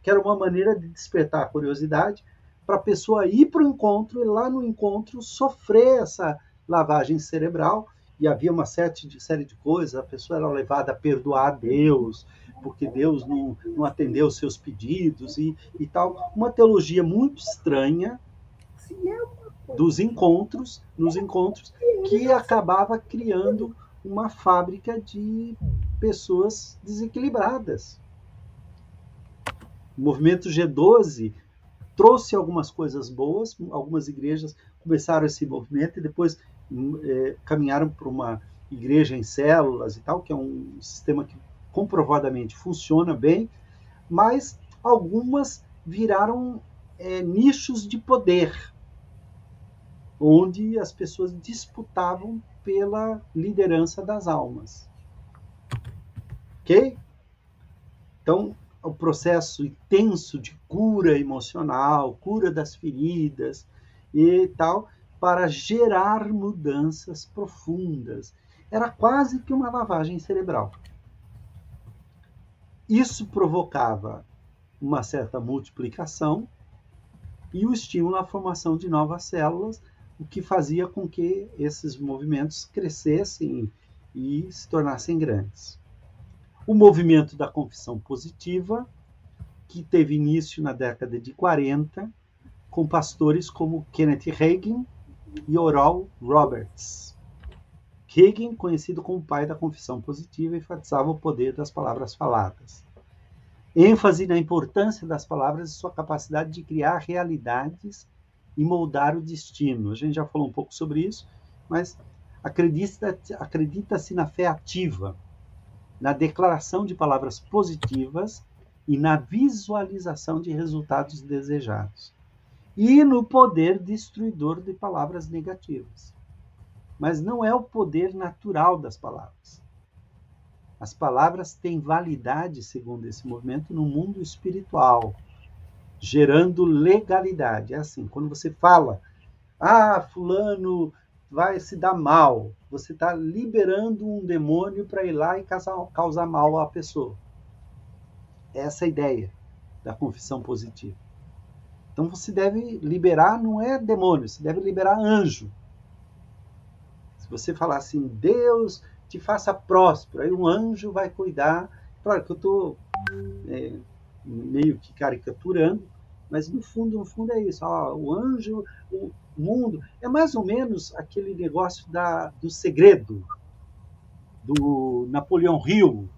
que era uma maneira de despertar a curiosidade para a pessoa ir para o encontro e lá no encontro sofrer essa lavagem cerebral. E havia uma série de coisas, a pessoa era levada a perdoar a Deus, porque Deus não atendeu os seus pedidos e tal. Uma teologia muito estranha nos encontros, que acabava criando uma fábrica de pessoas desequilibradas. O movimento G12 trouxe algumas coisas boas, algumas igrejas começaram esse movimento e depois caminharam para uma igreja em células e tal, que é um sistema que comprovadamente funciona bem, mas algumas viraram nichos de poder, onde as pessoas disputavam pela liderança das almas. Ok? Então, o processo intenso de cura emocional, cura das feridas e tal, para gerar mudanças profundas. Era quase que uma lavagem cerebral. Isso provocava uma certa multiplicação e o estímulo à formação de novas células, o que fazia com que esses movimentos crescessem e se tornassem grandes. O movimento da confissão positiva, que teve início na década de 40, com pastores como Kenneth Hagin e Oral Roberts. Hagin, conhecido como o pai da confissão positiva, enfatizava o poder das palavras faladas. ênfase na importância das palavras e sua capacidade de criar realidades e moldar o destino. A gente já falou um pouco sobre isso, mas acredita-se na fé ativa, na declaração de palavras positivas e na visualização de resultados desejados. E no poder destruidor de palavras negativas. Mas não é o poder natural das palavras. As palavras têm validade, segundo esse movimento, no mundo espiritual, gerando legalidade. É assim, quando você fala, fulano vai se dar mal, você está liberando um demônio para ir lá e causar mal à pessoa. Essa é a ideia da confissão positiva. Então você deve liberar, não é demônio, você deve liberar anjo. Se você falar assim, Deus te faça próspero, aí um anjo vai cuidar. Claro que eu estou meio que caricaturando, mas no fundo é isso. O anjo, o mundo, é mais ou menos aquele negócio do segredo, do Napoleão Hill,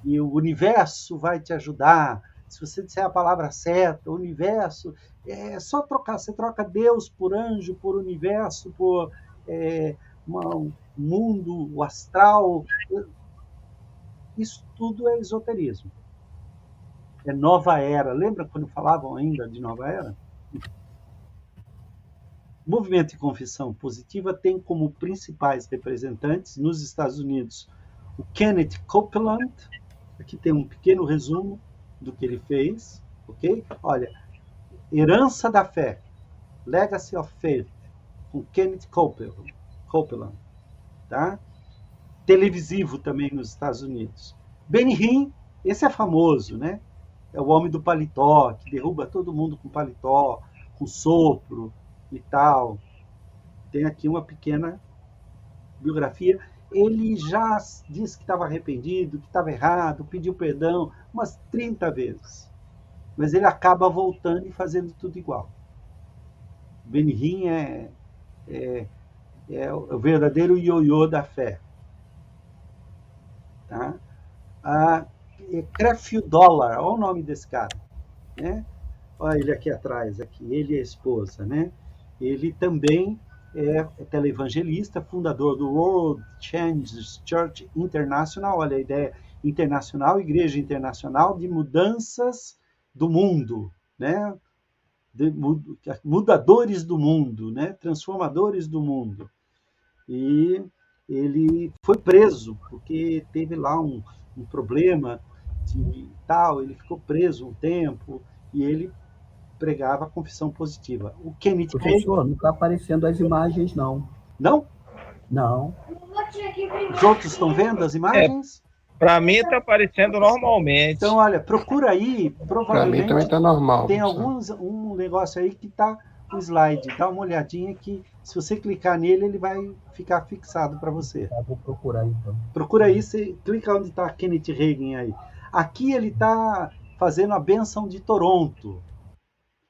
e o universo vai te ajudar. Se você disser a palavra certa, o universo, é só trocar. Você troca Deus por anjo, por universo, por mundo, o astral. Isso tudo é esoterismo. É nova era. Lembra quando falavam ainda de nova era? O movimento de confissão positiva tem como principais representantes, nos Estados Unidos, o Kenneth Copeland. Aqui tem um pequeno resumo do que ele fez, ok? Olha, Herança da Fé, Legacy of Faith, com Kenneth Copeland, tá? Televisivo também nos Estados Unidos. Benny Hinn, esse é famoso, né? É o homem do paletó, que derruba todo mundo com paletó, com sopro e tal. Tem aqui uma pequena biografia. Ele já disse que estava arrependido, que estava errado, pediu perdão umas 30 vezes. Mas ele acaba voltando e fazendo tudo igual. Benny Hinn é o verdadeiro ioiô da fé. Tá? Crefeld Dollar, olha o nome desse cara. Né? Olha ele aqui atrás, ele e a esposa. Né? Ele também é televangelista, fundador do World Change Church International, olha a ideia internacional, igreja internacional de mudanças do mundo, né? Mudadores do mundo, né? Transformadores do mundo. E ele foi preso, porque teve lá um problema de tal, ele ficou preso um tempo, e ele pregava a confissão positiva. O Kenneth Professor, não está aparecendo as imagens, não. Não? Não. Os outros estão vendo as imagens? Para mim está aparecendo normalmente. Então, olha, procura aí, Para mim também provavelmente está normal. tem um negócio aí que está o slide. Dá uma olhadinha que, se você clicar nele, ele vai ficar fixado para você. Tá, vou procurar então. Procura aí, você clica onde está Kenneth Hagin aí. Aqui ele está fazendo a bênção de Toronto.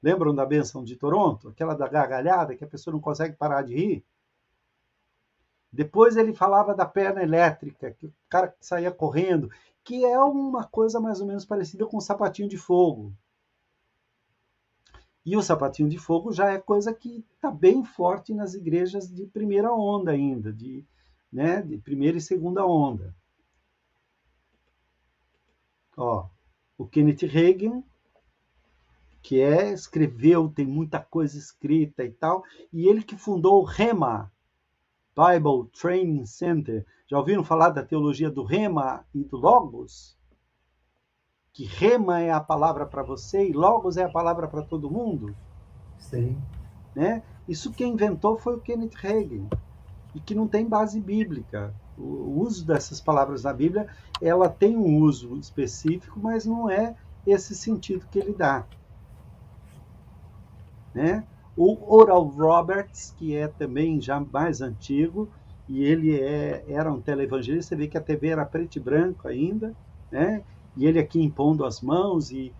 Lembram da bênção de Toronto? Aquela da gargalhada, que a pessoa não consegue parar de rir? Depois ele falava da perna elétrica, que o cara saía correndo, que é uma coisa mais ou menos parecida com o sapatinho de fogo. E o sapatinho de fogo já é coisa que está bem forte nas igrejas de primeira onda ainda, de primeira e segunda onda. Ó, o Kenneth Hagin, que escreveu, tem muita coisa escrita e tal, e ele que fundou o Rema, Bible Training Center. Já ouviram falar da teologia do Rema e do Logos? Que Rema é a palavra para você e Logos é a palavra para todo mundo? Sim. Né? Isso quem inventou foi o Kenneth Hagin, e que não tem base bíblica. O uso dessas palavras na Bíblia, ela tem um uso específico, mas não é esse sentido que ele dá. Né? O Oral Roberts, que é também já mais antigo, e ele era um televangelista, você vê que a TV era preto e branco ainda, né? E ele aqui impondo as mãos e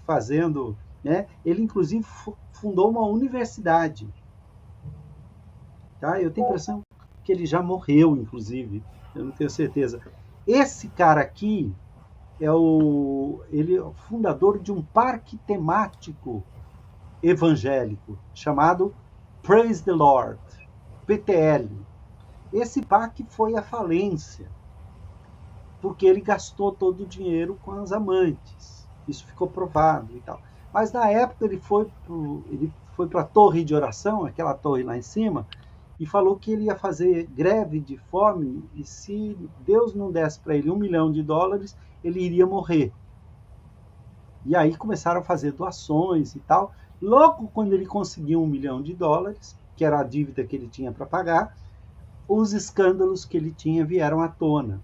fazendo... Né? Ele, inclusive, fundou uma universidade. Tá? Eu tenho a impressão que ele já morreu, inclusive. Eu não tenho certeza. Esse cara aqui ele é o fundador de um parque temático evangélico chamado Praise the Lord, PTL. Esse parque foi à falência porque ele gastou todo o dinheiro com as amantes. Isso ficou provado e tal. Mas na época ele foi para a torre de oração, aquela torre lá em cima, e falou que ele ia fazer greve de fome e se Deus não desse para ele $1 milhão, ele iria morrer. E aí começaram a fazer doações e tal. Logo quando ele conseguiu $1 milhão, que era a dívida que ele tinha para pagar, os escândalos que ele tinha vieram à tona.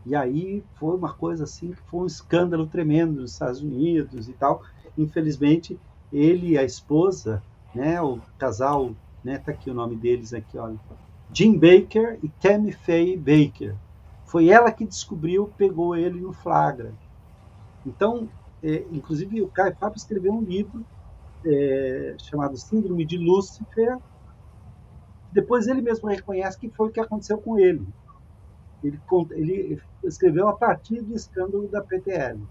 E aí foi uma coisa assim, que foi um escândalo tremendo nos Estados Unidos e tal. Infelizmente, ele e a esposa, né, o casal, né, tá aqui o nome deles aqui, olha, Jim Bakker e Tammy Faye Bakker. Foi ela que descobriu, pegou ele no flagra. Então, inclusive o Caio Fábio escreveu um livro chamado Síndrome de Lúcifer. Depois ele mesmo reconhece que foi o que aconteceu com ele. Ele escreveu a partir do escândalo da PTL,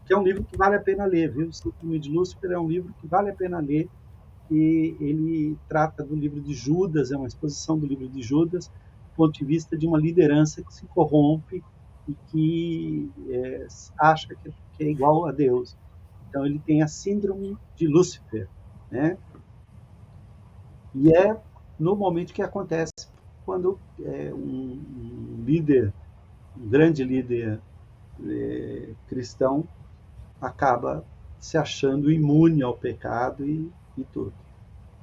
que é um livro que vale a pena ler, viu? O Síndrome de Lúcifer é um livro que vale a pena ler, e ele trata do livro de Judas, é uma exposição do livro de Judas, do ponto de vista de uma liderança que se corrompe e que acha que é igual a Deus. Então ele tem a síndrome de Lúcifer, né? E é normalmente o que acontece quando um líder, um grande líder cristão, acaba se achando imune ao pecado e tudo.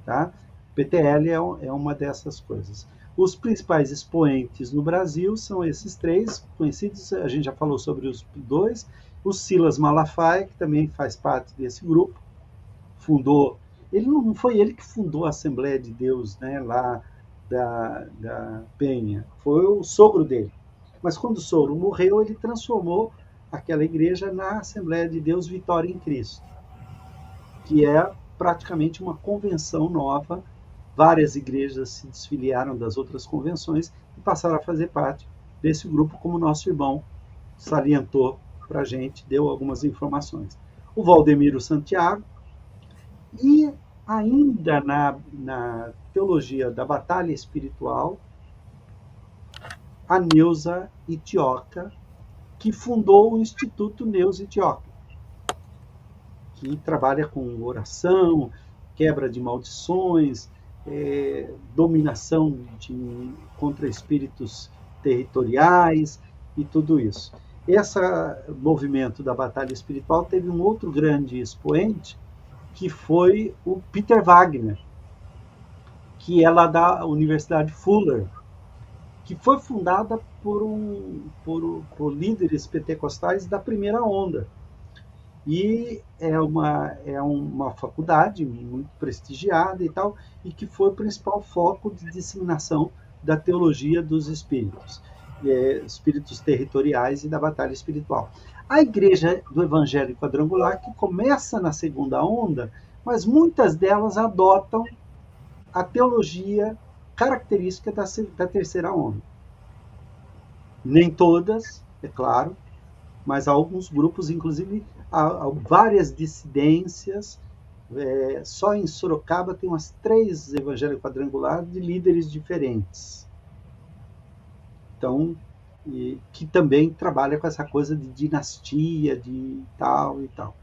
Tá? PTL é uma dessas coisas. Os principais expoentes no Brasil são esses três conhecidos, a gente já falou sobre os dois. O Silas Malafaia, que também faz parte desse grupo, fundou... Não foi ele que fundou a Assembleia de Deus, né, lá da Penha, foi o sogro dele. Mas quando o sogro morreu, ele transformou aquela igreja na Assembleia de Deus Vitória em Cristo, que é praticamente uma convenção nova. Várias igrejas se desfiliaram das outras convenções e passaram a fazer parte desse grupo, como nosso irmão salientou para a gente, deu algumas informações. O Valdemiro Santiago, e ainda na teologia da batalha espiritual, a Neuza Itioca, que fundou o Instituto Neuza Itioca. que trabalha com oração, quebra de maldições, dominação contra espíritos territoriais e tudo isso. Esse movimento da batalha espiritual teve um outro grande expoente, que foi o Peter Wagner, que é lá da Universidade Fuller, que foi fundada por líderes pentecostais da primeira onda. E é uma faculdade muito prestigiada e tal, e que foi o principal foco de disseminação da teologia dos espíritos, espíritos territoriais e da batalha espiritual. A Igreja do Evangelho Quadrangular, que começa na segunda onda, mas muitas delas adotam a teologia característica da terceira onda. Nem todas, é claro, mas há alguns grupos, inclusive há várias dissidências. Só em Sorocaba tem umas 3 evangélicos quadrangulares de líderes diferentes. Então, que também trabalha com essa coisa de dinastia, de tal e tal.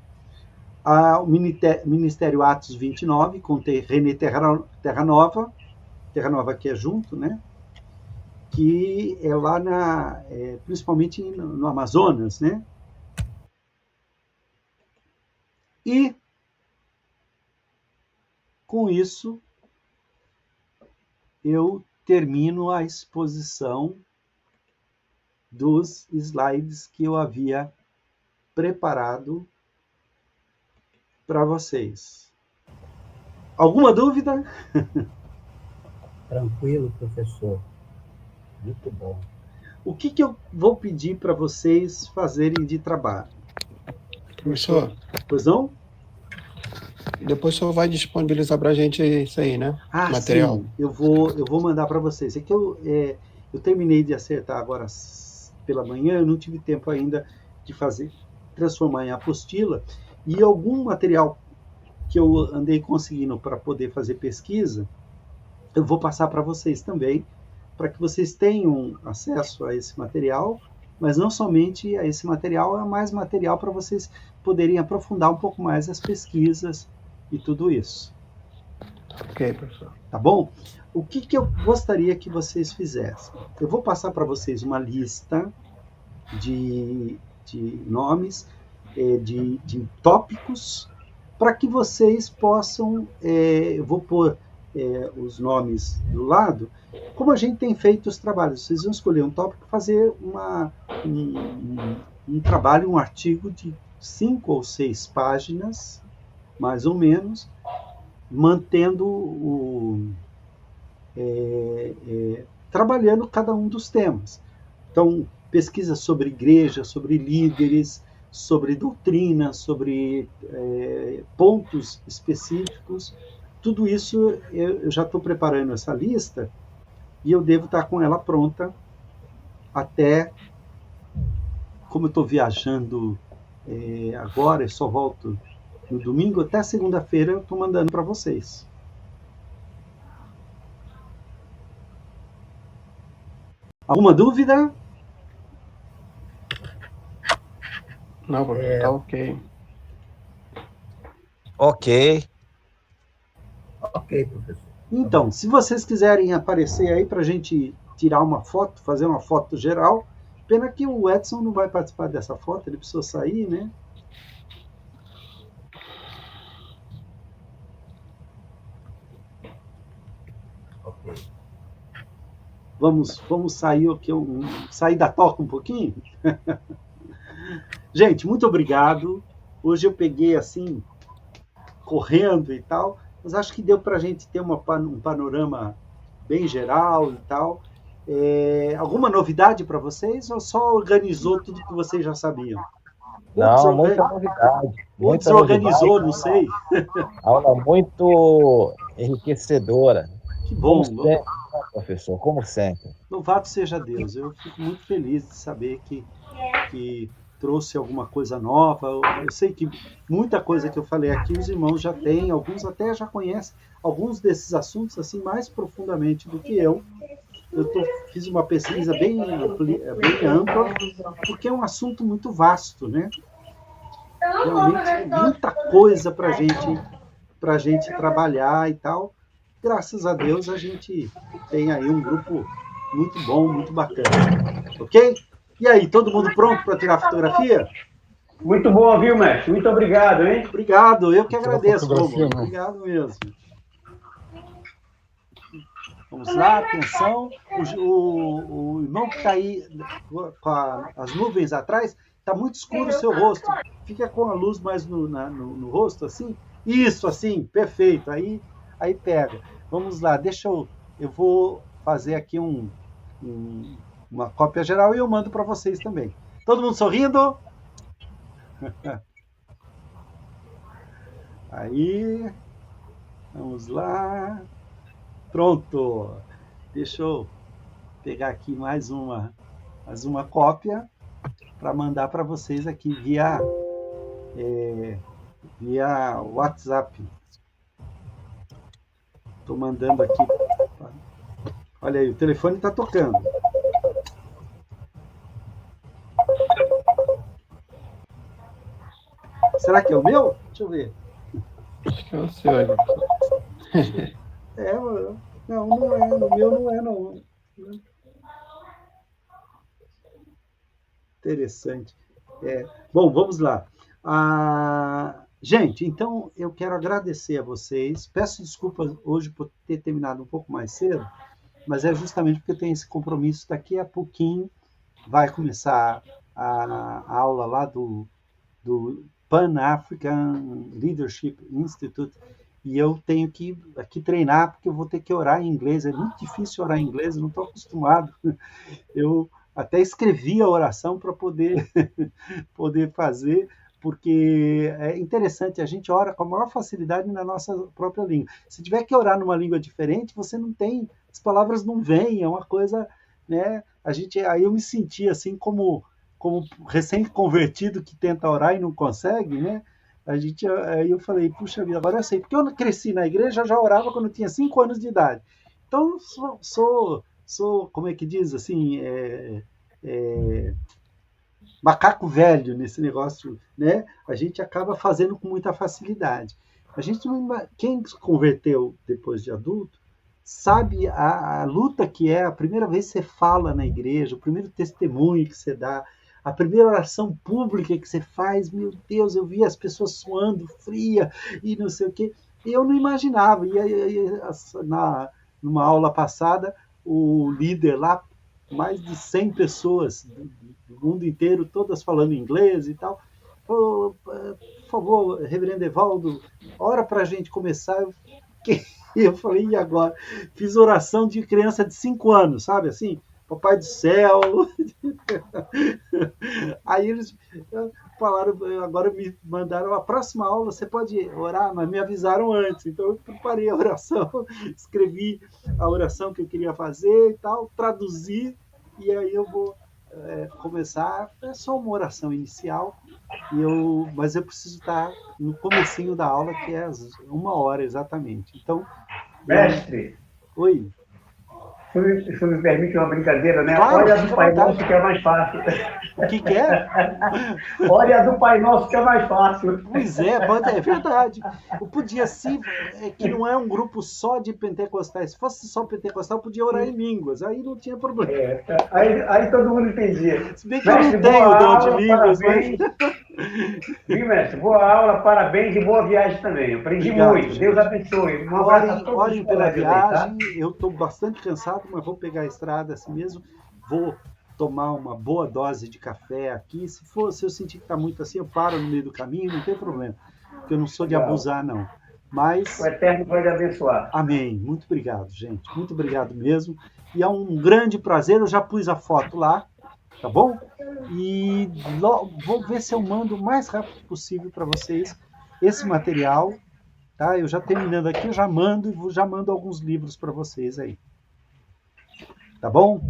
O Ministério Atos 29, com René Terra Nova que é junto, né? Que é lá principalmente no Amazonas, né? E com isso eu termino a exposição dos slides que eu havia preparado para vocês. Alguma dúvida? Tranquilo, professor. Muito bom. O que eu vou pedir para vocês fazerem de trabalho? Professor, Pois não? depois o senhor vai disponibilizar para a gente isso aí, né? Material. Sim. Eu vou mandar para vocês. É que eu terminei de acertar agora pela manhã, eu não tive tempo ainda de transformar em apostila, e algum material que eu andei conseguindo para poder fazer pesquisa, eu vou passar para vocês também, para que vocês tenham acesso a esse material, mas não somente a esse material, é mais material para vocês poderem aprofundar um pouco mais as pesquisas e tudo isso. Ok, professor. Tá bom? O que eu gostaria que vocês fizessem? Eu vou passar para vocês uma lista de nomes, de tópicos, para que vocês possam... eu vou pôr os nomes do lado. Como a gente tem feito os trabalhos, vocês vão escolher um tópico, fazer um trabalho, um artigo de 5 ou 6 páginas, mais ou menos, mantendo trabalhando cada um dos temas. Então, pesquisa sobre igreja, sobre líderes, sobre doutrina, sobre pontos específicos. Tudo isso eu já estou preparando essa lista e eu devo estar com ela pronta até, como eu estou viajando agora, eu só volto no domingo, até segunda-feira eu estou mandando para vocês. Alguma dúvida? Não, professor, tá ok. Ok. Ok, professor. Então, se vocês quiserem aparecer aí para a gente tirar uma foto, fazer uma foto geral, pena que o Edson não vai participar dessa foto, ele precisou sair, né? Ok. Vamos sair sair da toca um pouquinho? Gente, muito obrigado. Hoje eu peguei assim, correndo e tal, mas acho que deu para a gente ter um panorama bem geral e tal. Alguma novidade para vocês ou só organizou tudo que vocês já sabiam? Não, muita novidade. Ou desorganizou, não sei. Aula muito enriquecedora. Que bom. Como sempre, professor, como sempre. Louvado seja Deus. Eu fico muito feliz de saber que trouxe alguma coisa nova. Eu sei que muita coisa que eu falei aqui os irmãos já têm, alguns até já conhecem alguns desses assuntos assim mais profundamente do que eu. Fiz uma pesquisa bem ampla, porque é um assunto muito vasto, né? realmente muita coisa para gente trabalhar e tal. Graças a Deus a gente tem aí um grupo muito bom, muito bacana. Ok? E aí, todo mundo pronto para tirar fotografia? Muito bom, viu, mestre? Muito obrigado, hein? Obrigado, eu que agradeço, Romulo. Obrigado mesmo. Vamos lá, atenção. O irmão que está aí com as nuvens atrás, está muito escuro o seu rosto. Fica com a luz mais no rosto, assim. Isso, assim, perfeito. Aí pega. Vamos lá, eu vou fazer aqui uma cópia geral e eu mando para vocês também. Todo mundo sorrindo? Aí, vamos lá. Pronto. Deixa eu pegar aqui mais uma cópia para mandar para vocês aqui via WhatsApp. Estou mandando aqui. Olha aí, o telefone está tocando. Será que é o meu? Deixa eu ver. Acho que é o seu, não é. No meu não é, não. Interessante. Bom, vamos lá. Gente, então eu quero agradecer a vocês. Peço desculpas hoje por ter terminado um pouco mais cedo, mas é justamente porque eu tenho esse compromisso. Daqui a pouquinho vai começar a aula lá do Pan-African Leadership Institute, e eu tenho que aqui treinar, porque eu vou ter que orar em inglês. É muito difícil orar em inglês, eu não estou acostumado. Eu até escrevi a oração para poder fazer, porque é interessante, a gente ora com a maior facilidade na nossa própria língua. Se tiver que orar numa língua diferente, você não tem, as palavras não vêm, é uma coisa, né? Aí eu me senti assim como recém-convertido que tenta orar e não consegue, né? Aí eu falei, puxa vida, agora eu sei, porque eu cresci na igreja, já orava quando eu tinha 5 anos de idade. Então, sou como é que diz, assim, macaco velho nesse negócio, né? A gente acaba fazendo com muita facilidade. Quem se converteu depois de adulto, sabe a luta que é a primeira vez que você fala na igreja, o primeiro testemunho que você dá, a primeira oração pública que você faz. Meu Deus, eu vi as pessoas suando fria e não sei o quê. E eu não imaginava. Numa aula passada, o líder lá, mais de 100 pessoas do mundo inteiro, todas falando inglês e tal. Por favor, reverendo Evaldo, ora para a gente começar. Eu falei, e agora? Fiz oração de criança de 5 anos, sabe assim? Papai do céu. Aí eles falaram, agora me mandaram a próxima aula, você pode orar, mas me avisaram antes. Então eu preparei a oração, escrevi a oração que eu queria fazer e tal, traduzi, e aí eu vou começar. É só uma oração inicial, mas eu preciso estar no comecinho da aula, que é 1h exatamente. Então, mestre. Oi. Se me permite uma brincadeira, né? Claro, Olha a do Pai Nosso, que é mais fácil. O que é? Olha a do Pai Nosso, que é mais fácil. Pois é verdade. Podia ser que não é um grupo só de pentecostais. Se fosse só pentecostal, podia orar em línguas. Aí não tinha problema. Aí todo mundo entendia. Se bem que mestre, eu não tenho o dom de línguas, mas... Viu, mestre? Boa aula, parabéns e boa viagem também. Aprendi muito. Gente. Deus abençoe. Orem pela viagem. Tá? Eu estou bastante cansado, mas vou pegar a estrada assim mesmo. Vou tomar uma boa dose de café aqui. Se eu sentir que está muito assim, eu paro no meio do caminho, não tem problema. Porque eu não sou de abusar, não. Mas... O Eterno vai te abençoar. Amém. Muito obrigado, gente. Muito obrigado mesmo. E é um grande prazer. Eu já pus a foto lá. Tá bom? E vou ver se eu mando o mais rápido possível para vocês esse material, tá? Eu já terminando aqui, eu já mando alguns livros para vocês aí. Tá bom?